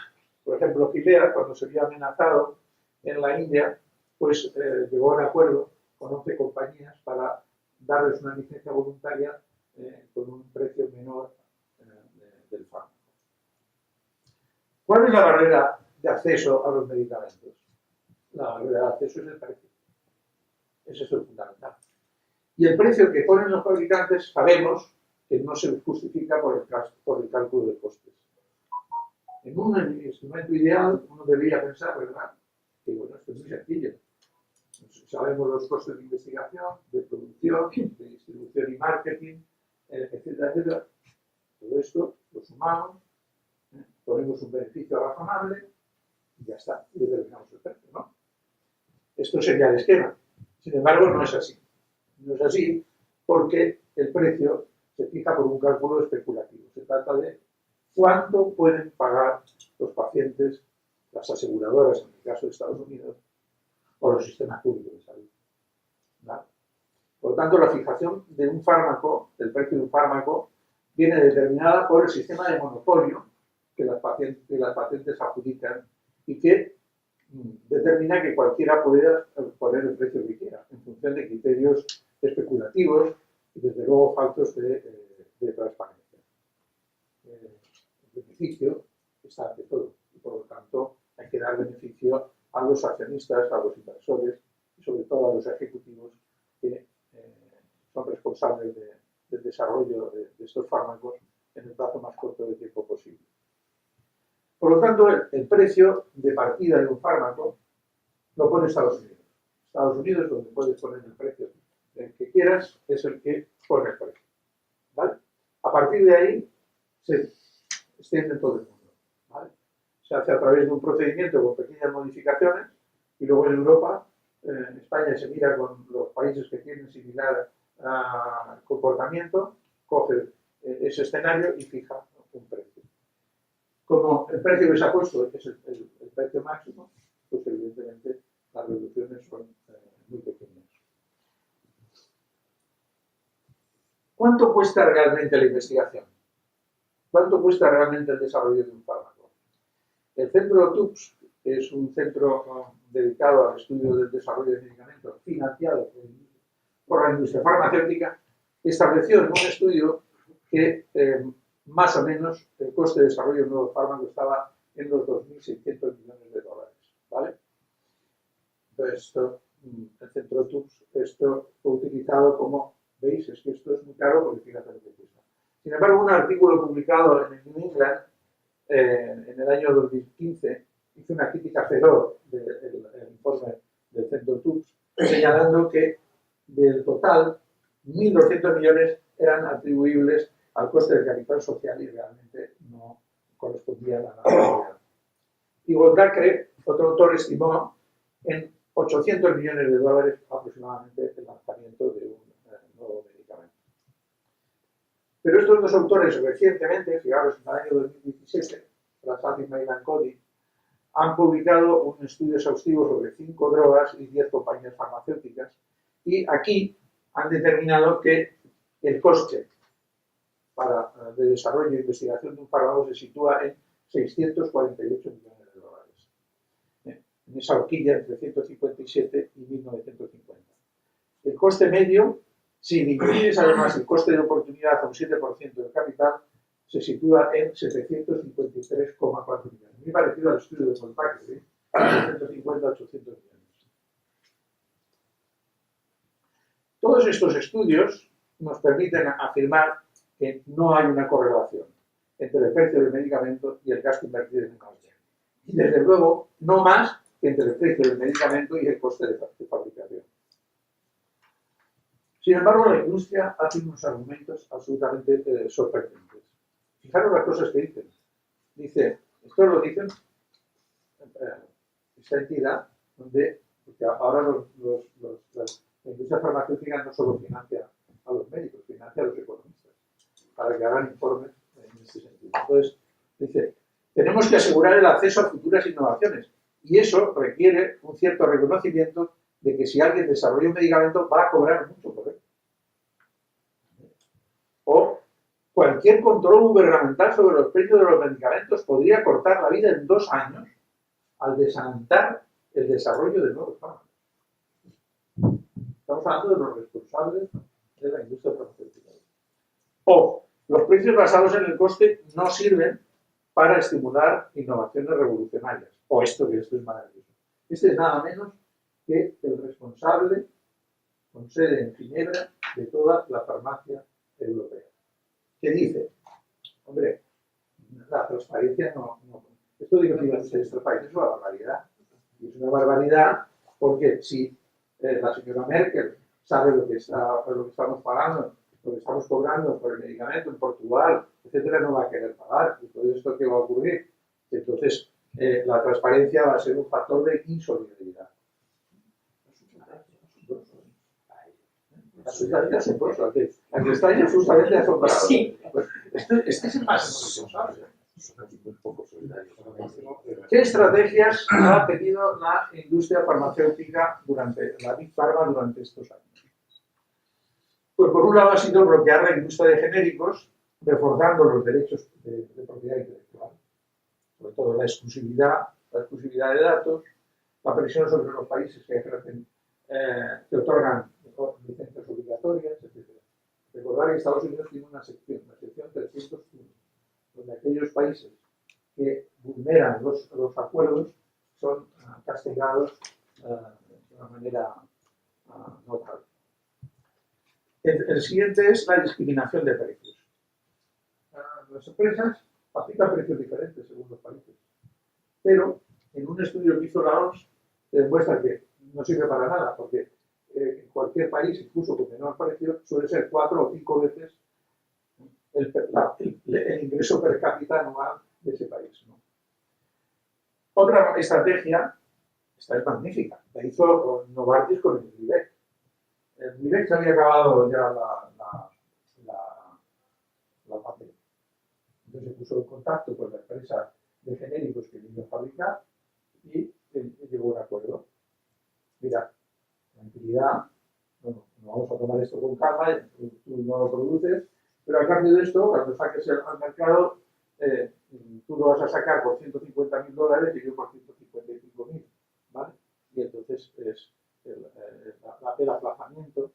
Por ejemplo, Gilead, cuando se vio amenazado en la India, pues llegó a un acuerdo con 11 compañías para darles una licencia voluntaria con un precio menor del fármaco. ¿Cuál es la barrera de acceso a los medicamentos? La barrera de acceso es el precio. Ese es el fundamental. Y el precio que ponen los fabricantes sabemos que no se justifica por el cálculo de costes. En un instrumento ideal uno debería pensar, ¿verdad?, que bueno, esto es muy sencillo. Sabemos los costes de investigación, de producción, de distribución y marketing, etcétera, etcétera. Todo esto lo sumamos, ponemos un beneficio razonable y ya está, y determinamos el precio, ¿no? Esto sería el esquema. Sin embargo, no es así. No es así porque el precio se fija por un cálculo especulativo. Se trata de cuánto pueden pagar los pacientes, las aseguradoras, en el caso de Estados Unidos, o los sistemas públicos de salud. ¿Vale? Por lo tanto, la fijación de un fármaco, del precio de un fármaco, viene determinada por el sistema de monopolio que las patentes adjudican y que determina que cualquiera pueda poner el precio que quiera, en función de criterios especulativos y, desde luego, faltos de transparencia. El beneficio está ante todo y, por lo tanto, hay que dar beneficio a los accionistas, a los inversores y, sobre todo, a los ejecutivos que son responsables del desarrollo de estos fármacos en el plazo más corto de tiempo posible. Por lo tanto, el precio de partida de un fármaco lo pone Estados Unidos. Estados Unidos, donde puedes poner el precio que quieras, es el que pone el precio. ¿Vale? A partir de ahí, se extiende en todo el mundo. ¿Vale? Se hace a través de un procedimiento con pequeñas modificaciones y luego en Europa, en España se mira con los países que tienen similar comportamiento, coge ese escenario y fija un precio. Como el precio que se ha puesto es el precio máximo, pues evidentemente las reducciones son muy pequeñas. ¿Cuánto cuesta realmente la investigación? ¿Cuánto cuesta realmente el desarrollo de un fármaco? El centro TUPS, que es un centro dedicado al estudio del desarrollo de medicamentos, financiado por la industria farmacéutica, estableció en un estudio que más o menos el coste de desarrollo de un nuevo fármaco estaba en los 2.600 millones de dólares. ¿Vale? Entonces, el centro TUPS, esto fue utilizado como, veis, es que esto es muy caro porque fíjate lo que cuesta. Sin embargo, un artículo publicado en el New England en el año 2015 hizo una crítica feroz del informe del centro TUPS, señalando que del total, 1.200 millones eran atribuibles al coste del capital social y realmente no correspondían a la realidad. Y Goldacre, otro autor, estimó en 800 millones de dólares aproximadamente el lanzamiento de un nuevo medicamento. Pero estos dos autores recientemente, fijaros, en el año 2017, Prasad y Mailan Cody, han publicado un estudio exhaustivo sobre 5 drogas y 10 compañías farmacéuticas y aquí han determinado que el coste de desarrollo e investigación de un fármaco se sitúa en 648 millones de dólares. En esa horquilla entre 157 y 1950. El coste medio, si divides además el coste de oportunidad a un 7% del capital, se sitúa en 753,4 millones. Muy parecido al estudio de Goldacre, 750 a 800 millones. Todos estos estudios nos permiten afirmar que no hay una correlación entre el precio del medicamento y el gasto invertido en tecnología. Y desde luego, no más que entre el precio del medicamento y el coste de fabricación. Sin embargo, la industria hace unos argumentos absolutamente sorprendentes. Fijaros las cosas que dicen. Dice, esto lo dicen esta entidad donde, porque ahora la industria farmacéutica no solo financia a los médicos, financia a los economistas, para que hagan informes en este sentido. Entonces, dice, tenemos que asegurar el acceso a futuras innovaciones y eso requiere un cierto reconocimiento de que si alguien desarrolla un medicamento va a cobrar mucho por él. O cualquier control gubernamental sobre los precios de los medicamentos podría cortar la vida en 2 años al desalentar el desarrollo de nuevos fármacos. Estamos hablando de los responsables de la industria farmacéutica. O los precios basados en el coste no sirven para estimular innovaciones revolucionarias. O esto es maravilloso. Este es nada menos que el responsable con sede en Ginebra, de toda la farmacia europea, que dice, hombre, la transparencia esto de que pidan ustedes transparencia es una barbaridad. Y es una barbaridad porque si la señora Merkel sabe lo que estamos pagando, lo que estamos cobrando por el medicamento en Portugal, etcétera, no va a querer pagar. Y todo esto, ¿qué va a ocurrir? Entonces, la transparencia va a ser un factor de insolidaridad. Absolutamente asombroso. Aquí está absolutamente asombrado. Sí. Pues, este es el más responsable. ¿Qué estrategias ha tenido la industria farmacéutica durante la Big Pharma durante estos años? Pues por un lado ha sido bloquear la industria de genéricos, reforzando los derechos de propiedad intelectual, sobre todo la exclusividad de datos, la presión sobre los países que ejercen, que otorgan licencias obligatorias, etc. Recordar que Estados Unidos tiene una sección 301, donde aquellos países que vulneran los acuerdos son castigados de una manera notable. El siguiente es la discriminación de precios. Las empresas aplican precios diferentes según los países, pero en un estudio que hizo la OMS se demuestra que no sirve para nada, porque en cualquier país, incluso con menor precio, suele ser 4 o 5 veces el ingreso per cápita anual de ese país, ¿no? Otra estrategia, esta es magnífica, la hizo Novartis con el Glivec. El Glivec se había acabado ya la patente. Entonces se puso en contacto con la empresa de genéricos que iba a fabricar y llegó a un acuerdo. Mira, tranquilidad, no vamos a tomar esto con calma, tú no lo produces, pero a cambio de esto, cuando saques al mercado, tú lo vas a sacar por $150.000 y yo por 155.000, ¿vale? Y entonces es el aplazamiento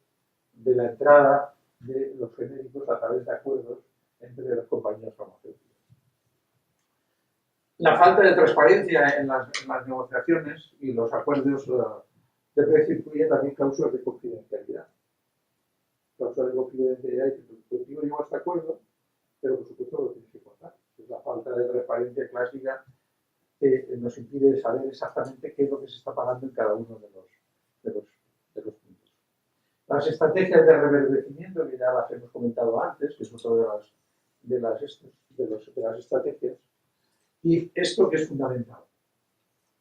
de la entrada de los genéricos a través de acuerdos entre las compañías farmacéuticas. La falta de transparencia en las negociaciones y los acuerdos de precio incluye también cláusulas de confidencialidad. Cláusulas de confidencialidad y que contigo llego a este acuerdo, pero por supuesto lo tienes que contar. Es la falta de transparencia clásica que nos impide saber exactamente qué es lo que se está pagando en cada uno de los puntos. Las estrategias de reverdecimiento, que ya las hemos comentado antes, que es otra de las estrategias, y esto que es fundamental,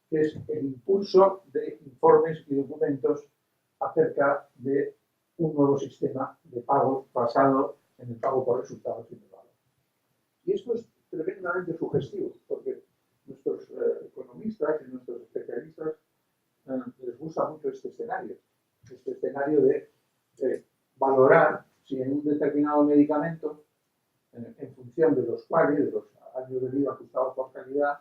que es el impulso de informes y documentos acerca de un nuevo sistema de pago basado en el pago por resultados y de valor. Y esto es tremendamente sugestivo, porque nuestros economistas y nuestros especialistas les gusta mucho este escenario de valorar si en un determinado medicamento, en función de los cuales, de los años de vida ajustados por calidad,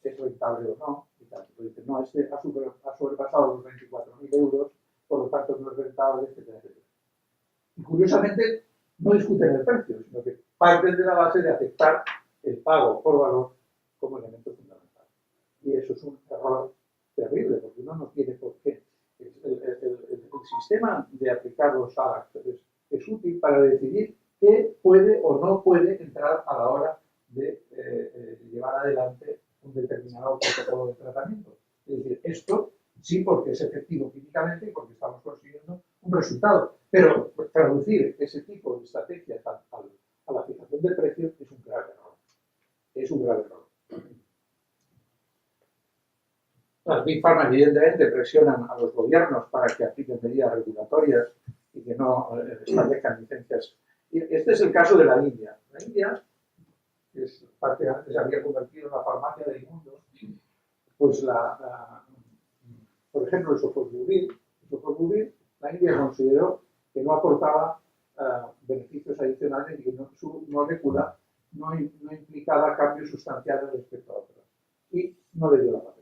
es rentable o no. Y tal. Dicen, no, este ha sobrepasado los 24.000 euros, por lo tanto no es rentable, etcétera, etcétera. Y curiosamente no discuten el precio, sino que parten de la base de aceptar el pago por valor como elemento fundamental. Y eso es un error terrible, porque uno no tiene por qué. El sistema de aplicar los SALAC es útil para decidir qué puede o no puede entrar a la hora de llevar adelante un determinado protocolo de tratamiento. Es decir, esto sí porque es efectivo químicamente y porque estamos consiguiendo un resultado. Pero traducir ese tipo de estrategias a la fijación de precios es un grave error. Es un grave error. Las Big Pharma evidentemente presionan a los gobiernos para que apliquen medidas regulatorias y que no establezcan licencias. Y este es el caso de la India. La India, que es parte antes se había convertido en la farmacia del mundo, pues por ejemplo el sofosbuvir, la India consideró que no aportaba beneficios adicionales y que su molécula no implicaba cambios sustanciales respecto a otras. Y no le dio la patente.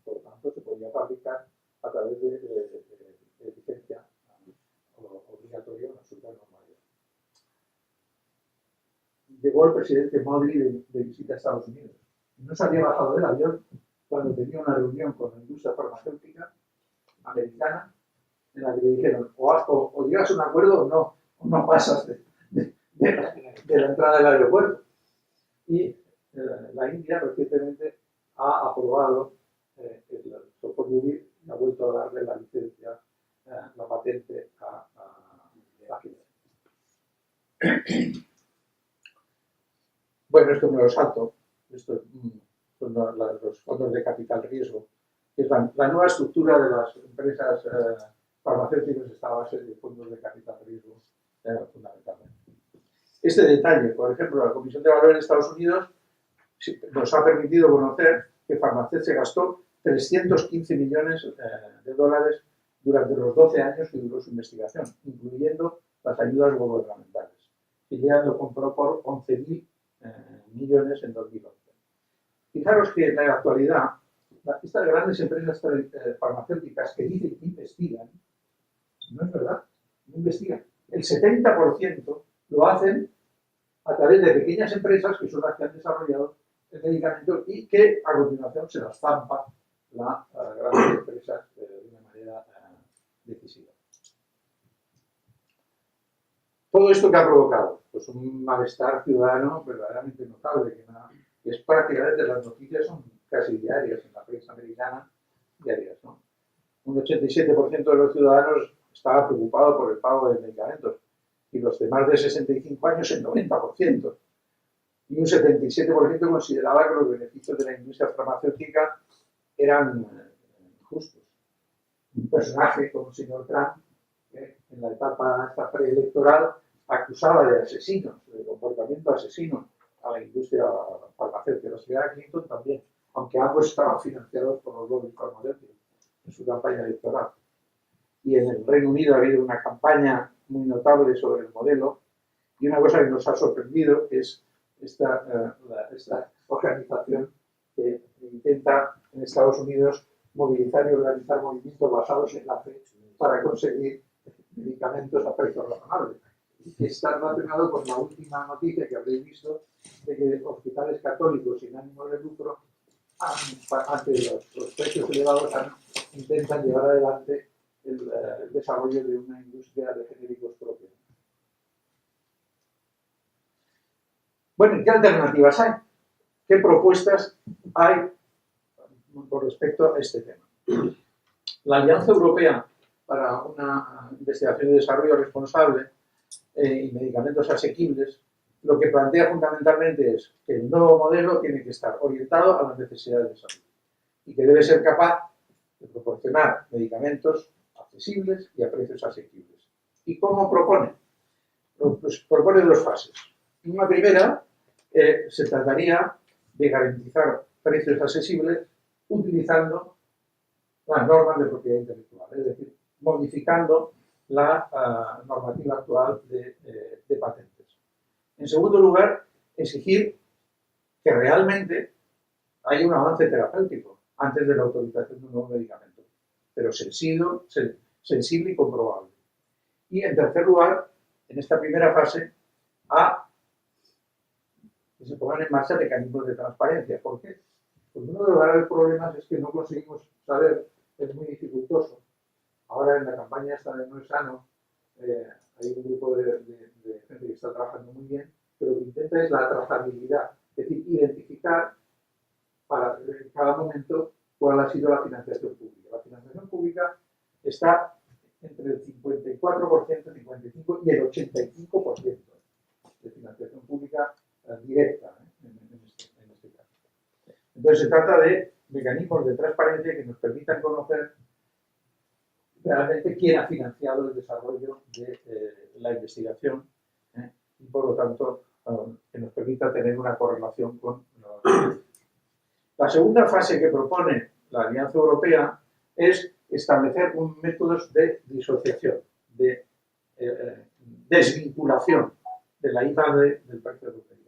Por lo tanto, se podía fabricar a través de licencia obligatoria en absoluta normalidad. Llegó el presidente Modi de visita a Estados Unidos. No se había bajado del avión cuando tenía una reunión con la industria farmacéutica americana, en la que le dijeron o llegas a un acuerdo o no pasas de la entrada del aeropuerto. Y la India recientemente ha aprobado el software Google y ha vuelto a darle la licencia, la patente a la gente. Bueno, esto me lo salto. Esto son los fondos de capital riesgo, que es la nueva estructura de las empresas farmacéuticas está a base de fondos de capital riesgo, fundamentalmente. Este detalle, por ejemplo, la Comisión de Valores de Estados Unidos nos ha permitido conocer que Farmacet se gastó 315 millones de dólares durante los 12 años que duró su investigación, incluyendo las ayudas gubernamentales. Gilead lo compró por 11.000 millones en 2011. Fijaros que en la actualidad, estas grandes empresas farmacéuticas que dicen que investigan, no es verdad, no investigan. El 70% lo hacen a través de pequeñas empresas que son las que han desarrollado el medicamento y que a continuación se las zampa las grandes empresas de una manera decisiva. Todo esto que ha provocado, pues un malestar ciudadano verdaderamente notable, que es prácticamente, las noticias son casi diarias en la prensa americana, diarias, ¿no? Un 87% de los ciudadanos estaba preocupado por el pago de medicamentos y los de más de 65 años el 90%. Y un 77% consideraba que los beneficios de la industria farmacéutica eran justos. Un personaje como el señor Trump, que en la etapa esta preelectoral acusaba de asesinos, de comportamiento asesino a la industria farmacéutica. La señora Clinton también, aunque ambos estaban financiados por los lobbies farmacéuticos en su campaña electoral. Y en el Reino Unido ha habido una campaña muy notable sobre el modelo, y una cosa que nos ha sorprendido es esta organización que intenta en Estados Unidos movilizar y organizar movimientos basados en la fe para conseguir medicamentos a precios razonables. Y que está relacionado con la última noticia que habréis visto de que hospitales católicos sin ánimo de lucro, ante los precios elevados, intentan llevar adelante el desarrollo de una industria de genéricos propia. Bueno, ¿qué alternativas hay? ¿Qué propuestas hay con respecto a este tema? La Alianza Europea para una Investigación y Desarrollo Responsable y Medicamentos Asequibles, lo que plantea fundamentalmente es que el nuevo modelo tiene que estar orientado a las necesidades de salud y que debe ser capaz de proporcionar medicamentos accesibles y a precios asequibles. ¿Y cómo propone? Pues propone dos fases. Una primera, se trataría de garantizar precios accesibles utilizando las normas de propiedad intelectual, es decir, modificando la normativa actual de patentes. En segundo lugar, exigir que realmente haya un avance terapéutico antes de la autorización de un nuevo medicamento, pero sensible y comprobable. Y en tercer lugar, en esta primera fase, que se pongan en marcha mecanismos de transparencia. ¿Por qué? Porque uno de los graves problemas es que no conseguimos saber, es muy dificultoso. Ahora en la campaña esta de No es Sano, hay un grupo de gente que está trabajando muy bien, pero lo que intenta es la trazabilidad, es decir, identificar para en cada momento cuál ha sido la financiación pública. La financiación pública está entre el 54%, 55% y el 85% de financiación pública directa en este caso. Entonces se trata de mecanismos de transparencia que nos permitan conocer realmente quién ha financiado el desarrollo de la investigación y por lo tanto que nos permita tener una correlación con los... La segunda fase que propone la Alianza Europea es establecer métodos de disociación, de desvinculación de la IVA del precio de los medicamentos.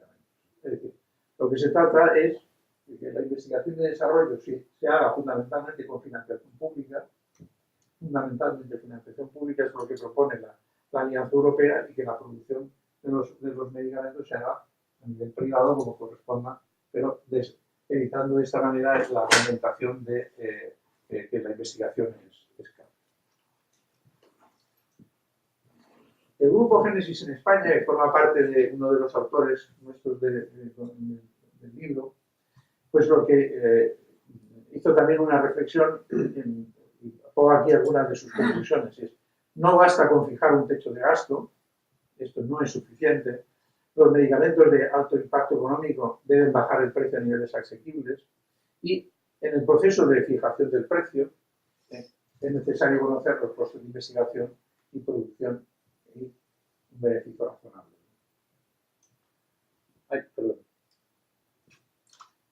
Es decir, lo que se trata es de que la investigación y desarrollo se haga fundamentalmente con financiación pública. Fundamentalmente financiación pública es lo que propone la Alianza Europea, y que la producción de los medicamentos se haga a nivel privado como corresponda, pero evitando de esta manera la argumentación de que la investigación es cara. El Grupo Génesis en España, que forma parte de uno de los autores nuestros del libro, pues lo que hizo también una reflexión, y pongo aquí algunas de sus conclusiones, es: no basta con fijar un techo de gasto, esto no es suficiente, los medicamentos de alto impacto económico deben bajar el precio a niveles asequibles, y en el proceso de fijación del precio es necesario conocer los costes de investigación y producción y un beneficio razonable.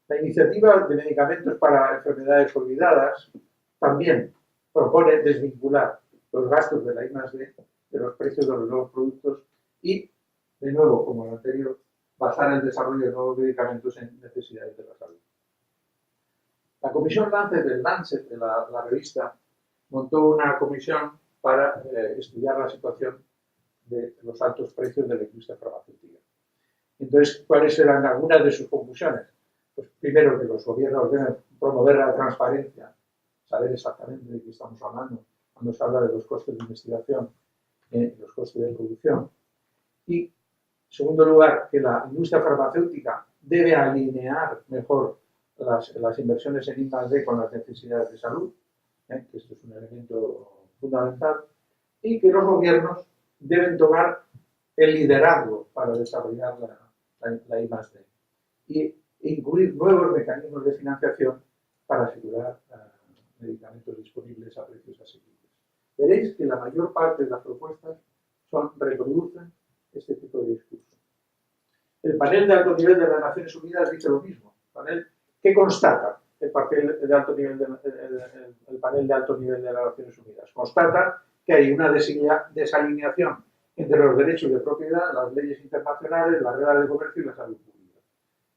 La iniciativa de medicamentos para enfermedades olvidadas también propone desvincular los gastos de la I+D de los precios de los nuevos productos y, de nuevo, como el anterior, basar el desarrollo de nuevos medicamentos en necesidades de la salud. La comisión Lancet de la revista montó una comisión para estudiar la situación de los altos precios de la industria farmacéutica. Entonces, ¿cuáles eran algunas de sus conclusiones? Pues primero, que los gobiernos deben promover la transparencia, saber exactamente de qué estamos hablando cuando se habla de los costes de investigación y los costes de producción. Y, en segundo lugar, que la industria farmacéutica debe alinear mejor las inversiones en I+D con las necesidades de salud, que esto es un elemento fundamental, y que los gobiernos deben tomar el liderazgo para desarrollar la I+D y incluir nuevos mecanismos de financiación para asegurar medicamentos disponibles a precios asequibles. Veréis que la mayor parte de las propuestas reproducen este tipo de discurso. El panel de alto nivel de las Naciones Unidas dice lo mismo. ¿Qué constata el panel de alto nivel de las Naciones Unidas? Constata que hay una desalineación entre los derechos de propiedad, las leyes internacionales, las reglas de comercio y la salud pública.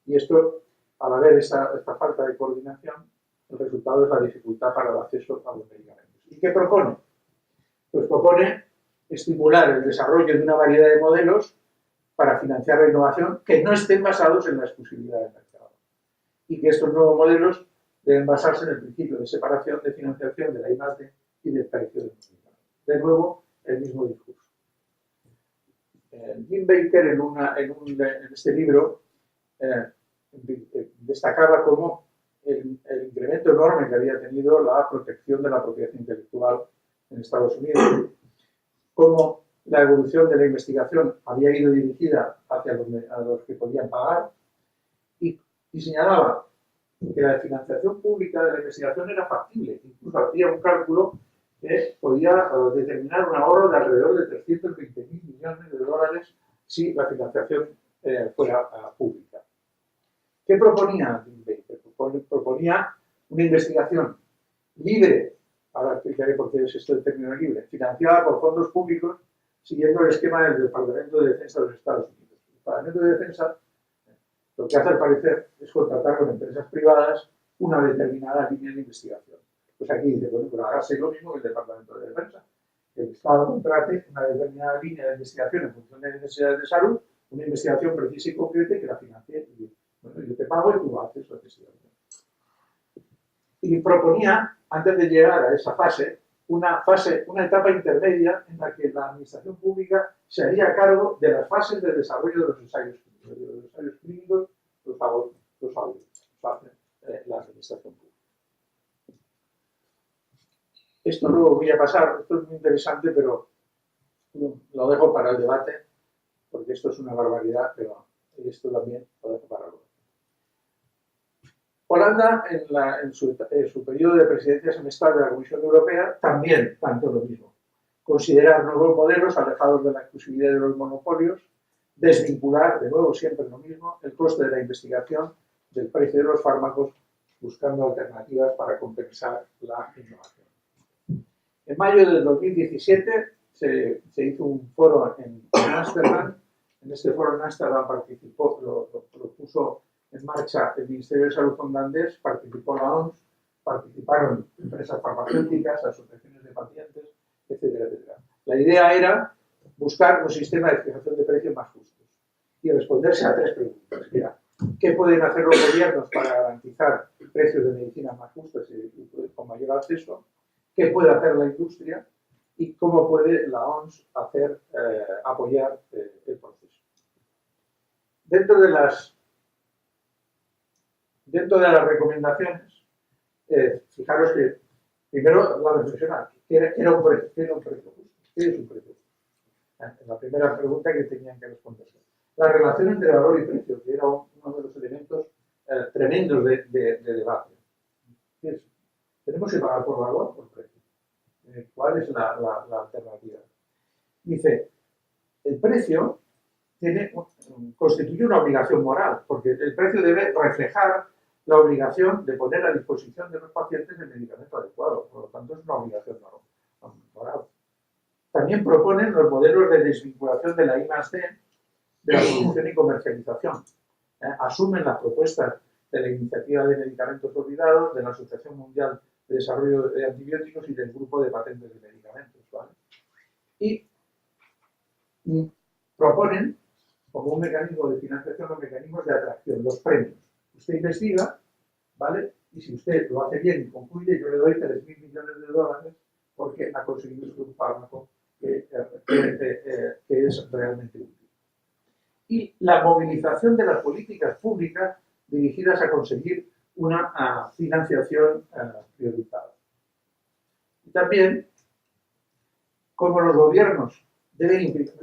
Y esto, al haber esta falta de coordinación, el resultado es la dificultad para el acceso a los medicamentos. ¿Y qué propone? Pues propone estimular el desarrollo de una variedad de modelos para financiar la innovación que no estén basados en la exclusividad del mercado. Y que estos nuevos modelos deben basarse en el principio de separación de financiación de la I+D y del precio del medicamento. De nuevo, el mismo discurso. Jim Baker, en este libro, destacaba cómo el incremento enorme que había tenido la protección de la propiedad intelectual en Estados Unidos, cómo la evolución de la investigación había ido dirigida hacia los que podían pagar, y señalaba que la financiación pública de la investigación era factible. Incluso hacía un cálculo que podía determinar un ahorro de alrededor de 320.000 millones de dólares si la financiación fuera pública. ¿Qué proponía Jim Baker? Proponía una investigación libre, ahora explicaré por qué es esto el término libre, financiada por fondos públicos, siguiendo el esquema del Departamento de Defensa de los Estados Unidos. El Departamento de Defensa lo que hace al parecer es contratar con empresas privadas una determinada línea de investigación. Pues aquí dice, bueno, pues hacerse lo mismo que el Departamento de Defensa. Que el Estado contrate una determinada línea de investigación en función de necesidades de salud, una investigación precisa y concreta y que la financie. Y, bueno, yo te pago y tú haces la investigación. Y proponía, antes de llegar a esa fase, una etapa intermedia en la que la administración pública se haría cargo de las fases de desarrollo de los ensayos clínicos. Los ensayos clínicos los hace la administración pública. Esto luego voy a pasar, esto es muy interesante, pero lo dejo para el debate, porque esto es una barbaridad, pero esto también lo dejo para luego. Holanda, en su periodo de presidencia semestral de la Comisión Europea, también planteó lo mismo. Considerar nuevos modelos alejados de la exclusividad de los monopolios, desvincular, de nuevo siempre lo mismo, el coste de la investigación del precio de los fármacos, buscando alternativas para compensar la innovación. En mayo del 2017 se hizo un foro en Ámsterdam. En este foro en Ámsterdam lo puso en marcha el Ministerio de Salud holandés, participó la OMS, participaron empresas farmacéuticas, asociaciones de pacientes, etcétera, etcétera. La idea era buscar un sistema de fijación de precios más justos y responderse a tres preguntas. Mira, ¿qué pueden hacer los gobiernos para garantizar precios de medicina más justos y con mayor acceso? ¿Qué puede hacer la industria? y cómo puede la OMS apoyar el proceso. Dentro de las recomendaciones, fijaros que primero la reflexionar, ¿qué era un precio justo? ¿Qué es un precio justo? La primera pregunta que tenían que responderse. La relación entre valor y precio, que era uno de los elementos tremendos de debate. ¿Qué es? ¿Tenemos que pagar por valor o por precio? ¿Cuál es la alternativa? Dice, el precio constituye una obligación moral, porque el precio debe reflejar la obligación de poner a disposición de los pacientes el medicamento adecuado. Por lo tanto, es una obligación moral. También proponen los modelos de desvinculación de la I+D, de la producción y comercialización. Asumen las propuestas de la Iniciativa de Medicamentos Olvidados, de la Asociación Mundial de Desarrollo de Antibióticos y del Grupo de Patentes de Medicamentos. ¿Vale? Y proponen, como un mecanismo de financiación, los mecanismos de atracción, los premios. Usted investiga, ¿vale? Y si usted lo hace bien y concluye, yo le doy 3.000 millones de dólares porque ha conseguido un fármaco que es realmente útil. Y la movilización de las políticas públicas dirigidas a conseguir una financiación priorizada. Y también, como los gobiernos deben implicar,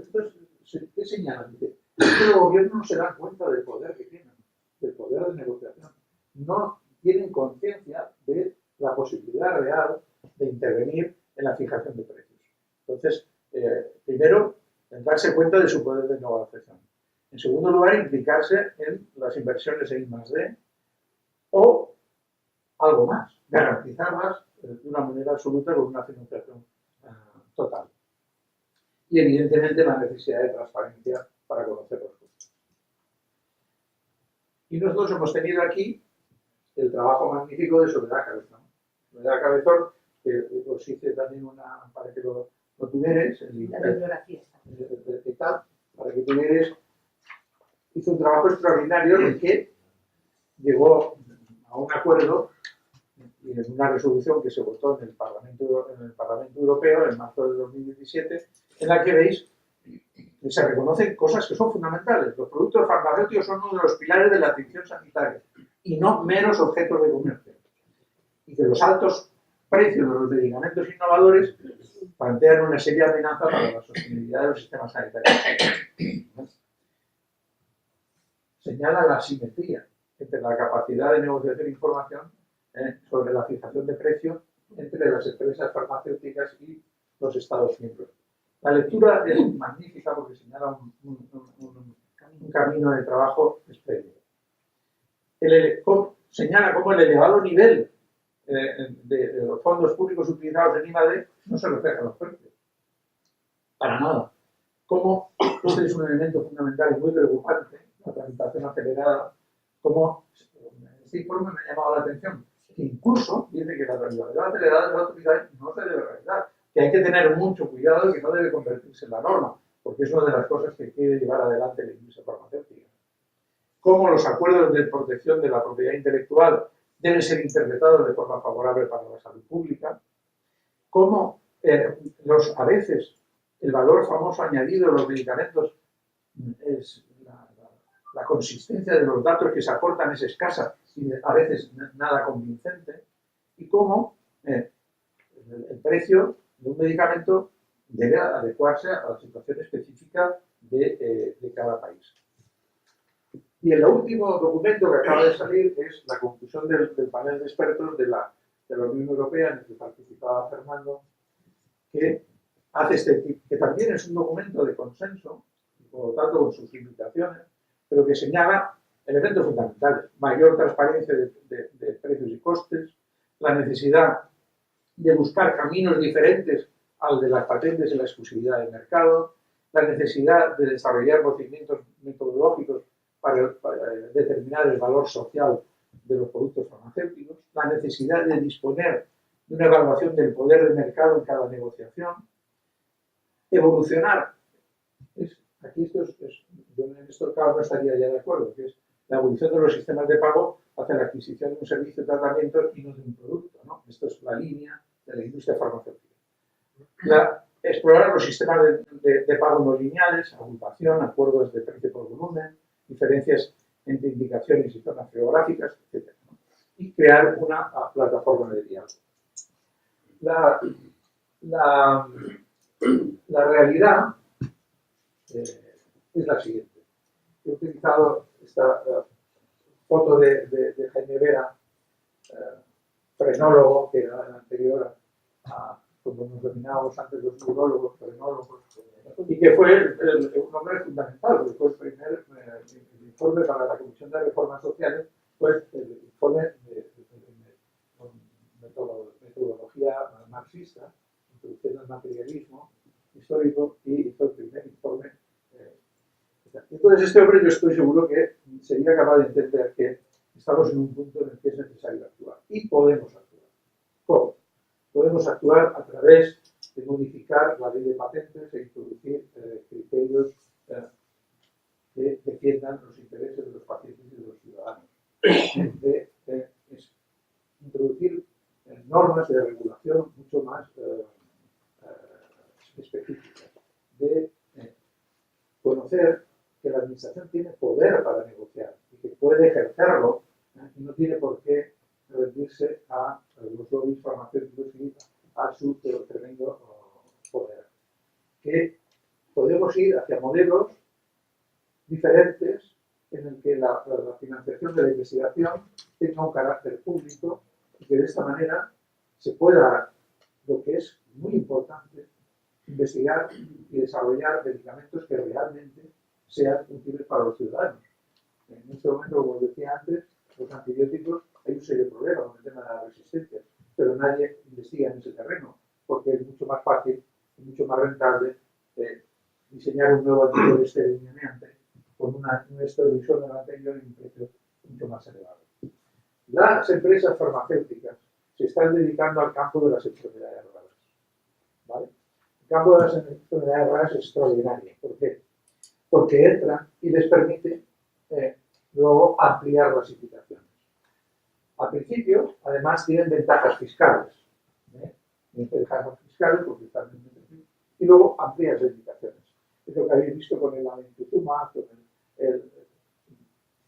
¿qué señala? Dice, que los gobiernos no se dan cuenta del poder que tienen, del poder de negociación. No tienen conciencia de la posibilidad real de intervenir en la fijación de precios. Entonces, primero, darse cuenta de su poder de negociación. En segundo lugar, implicarse en las inversiones en I+D o algo más, garantizarlas de una manera absoluta con una financiación total. Y evidentemente la necesidad de transparencia para conocer los costos. Y nosotros hemos tenido aquí el trabajo magnífico de Soledad Cabezón. Soledad Cabezón, que os hice también para que lo tuvierais, la bibliografía está. Para que tuvierais, hizo un trabajo extraordinario en que llegó a un acuerdo y en una resolución que se votó en el Parlamento Europeo en marzo de 2017, en la que veis que se reconocen cosas que son fundamentales. Los productos farmacéuticos son uno de los pilares de la atención sanitaria y no meros objetos de comercio. Y que los altos precios de los medicamentos innovadores plantean una seria amenaza para la sostenibilidad de los sistemas sanitarios. Señala la asimetría entre la capacidad de negociación e información sobre la fijación de precios entre las empresas farmacéuticas y los Estados miembros. La lectura es magnífica porque señala un camino de trabajo espléndido. Señala cómo el elevado nivel de los fondos públicos utilizados en I+D no se refleja en los precios. Para nada. Como este es un elemento fundamental y muy preocupante, la tramitación acelerada, como este informe me ha llamado la atención, que incluso dice que la tramitación acelerada de la autoridad no se debe realizar, que hay que tener mucho cuidado y que no debe convertirse en la norma, porque es una de las cosas que quiere llevar adelante la industria farmacéutica. Cómo los acuerdos de protección de la propiedad intelectual deben ser interpretados de forma favorable para la salud pública, cómo a veces el valor famoso añadido de los medicamentos es la consistencia de los datos que se aportan es escasa y a veces nada convincente, y cómo el precio de un medicamento debe adecuarse a la situación específica de cada país. Y el último documento que acaba de salir es la conclusión del panel de expertos de la Unión Europea, en el que participaba Fernando, que hace que también es un documento de consenso, y por lo tanto con sus limitaciones, pero que señala elementos fundamentales: mayor transparencia de precios y costes, la necesidad de buscar caminos diferentes al de las patentes y la exclusividad del mercado, la necesidad de desarrollar procedimientos metodológicos para determinar el valor social de los productos farmacéuticos, la necesidad de disponer de una evaluación del poder de mercado en cada negociación, evolucionar. Aquí yo en esto claro, no estaría ya de acuerdo, que es la evolución de los sistemas de pago hacia la adquisición de un servicio de tratamiento y no de un producto, ¿no? Esto es la línea de la industria farmacéutica. Explorar los sistemas de pago no lineales, agrupación, acuerdos de precio por volumen, diferencias entre indicaciones y zonas geográficas, etc. Y crear una plataforma de diálogo. La realidad es la siguiente. He utilizado esta foto de Jaime Vera, frenólogo, que era la anterior a como nos dominábamos antes los neurólogos, frenólogos, y que fue un hombre fundamental, porque fue el primer informe para la Comisión de Reformas Sociales, pues el informe con metodología marxista, introduciendo el materialismo histórico, y hizo el primer informe. Entonces este hombre, yo estoy seguro que sería capaz de entender que estamos en un punto en el que es necesario actuar, y podemos actuar. ¿Cómo? Podemos actuar a través de modificar la ley de patentes e introducir criterios que defiendan los intereses de los pacientes y de los ciudadanos. Introducir normas de regulación mucho más específicas. De conocer que la administración tiene poder para negociar y que puede ejercerlo y no tiene por qué rendirse a los lobbies farmacéuticos y a su tremendo poder. Que podemos ir hacia modelos diferentes en el que la financiación de la investigación tenga un carácter público y que de esta manera se pueda, lo que es muy importante, investigar y desarrollar medicamentos que realmente sean útiles para los ciudadanos. En este momento, como os decía antes, los antibióticos, hay un serio problema con el tema de la resistencia, pero nadie investiga en ese terreno, porque es mucho más fácil y mucho más rentable diseñar un nuevo antibiótico esterilizante con un esterilizador del anterior y un precio mucho más elevado. Las empresas farmacéuticas se están dedicando al campo de las enfermedades raras. ¿Vale? El campo de las enfermedades raras es extraordinario. ¿Por qué? Porque entran y les permite luego ampliar las indicaciones. Al principio, además, tienen ventajas fiscales. Ventajas fiscales porque están en el, y luego amplían las indicaciones. Es lo que habéis visto con el alemtuzumab,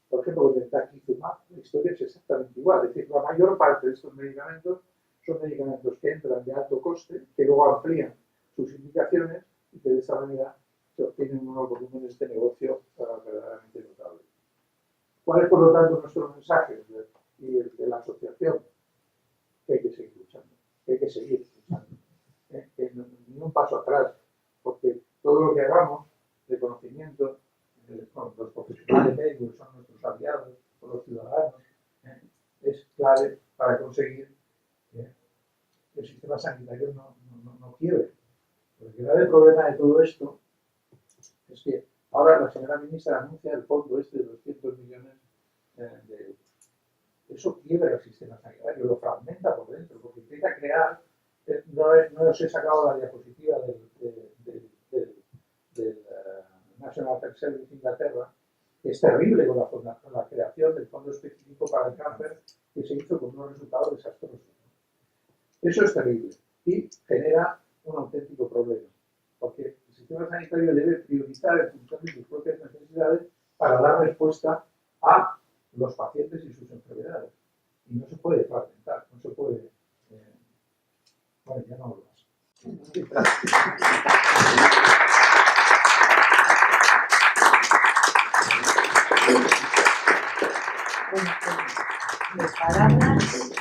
por ejemplo, con el taquizumab, la historia es exactamente igual. Es decir, la mayor parte de estos medicamentos son medicamentos que entran de alto coste, que luego amplían sus indicaciones y que de esa manera se obtienen unos volúmenes de negocio verdaderamente notables. ¿Cuál es, por lo tanto, nuestro mensaje de la asociación? Que hay que seguir luchando, que hay que seguir luchando. Que ni un paso atrás, porque todo lo que hagamos de conocimiento, con los profesionales médicos, son nuestros aliados, con los ciudadanos, es clave para conseguir que el sistema sanitario no quiebre. Porque el grave problema de todo esto es que ahora la señora ministra anuncia el fondo de 200 millones de euros. Eso quiebra el sistema sanitario, lo fragmenta por dentro, porque empieza a crear, no os he sacado la diapositiva del National Health Service de Inglaterra, que es terrible con la creación del fondo específico para el cáncer, que se hizo con unos resultados desastrosos. Eso es terrible y genera un auténtico problema, porque el sistema sanitario debe priorizar en función de sus propias necesidades para dar respuesta a los pacientes y sus enfermedades. Y no se puede fragmentar, no se puede... Bueno, ya no hablo más. Bueno, pues, palabras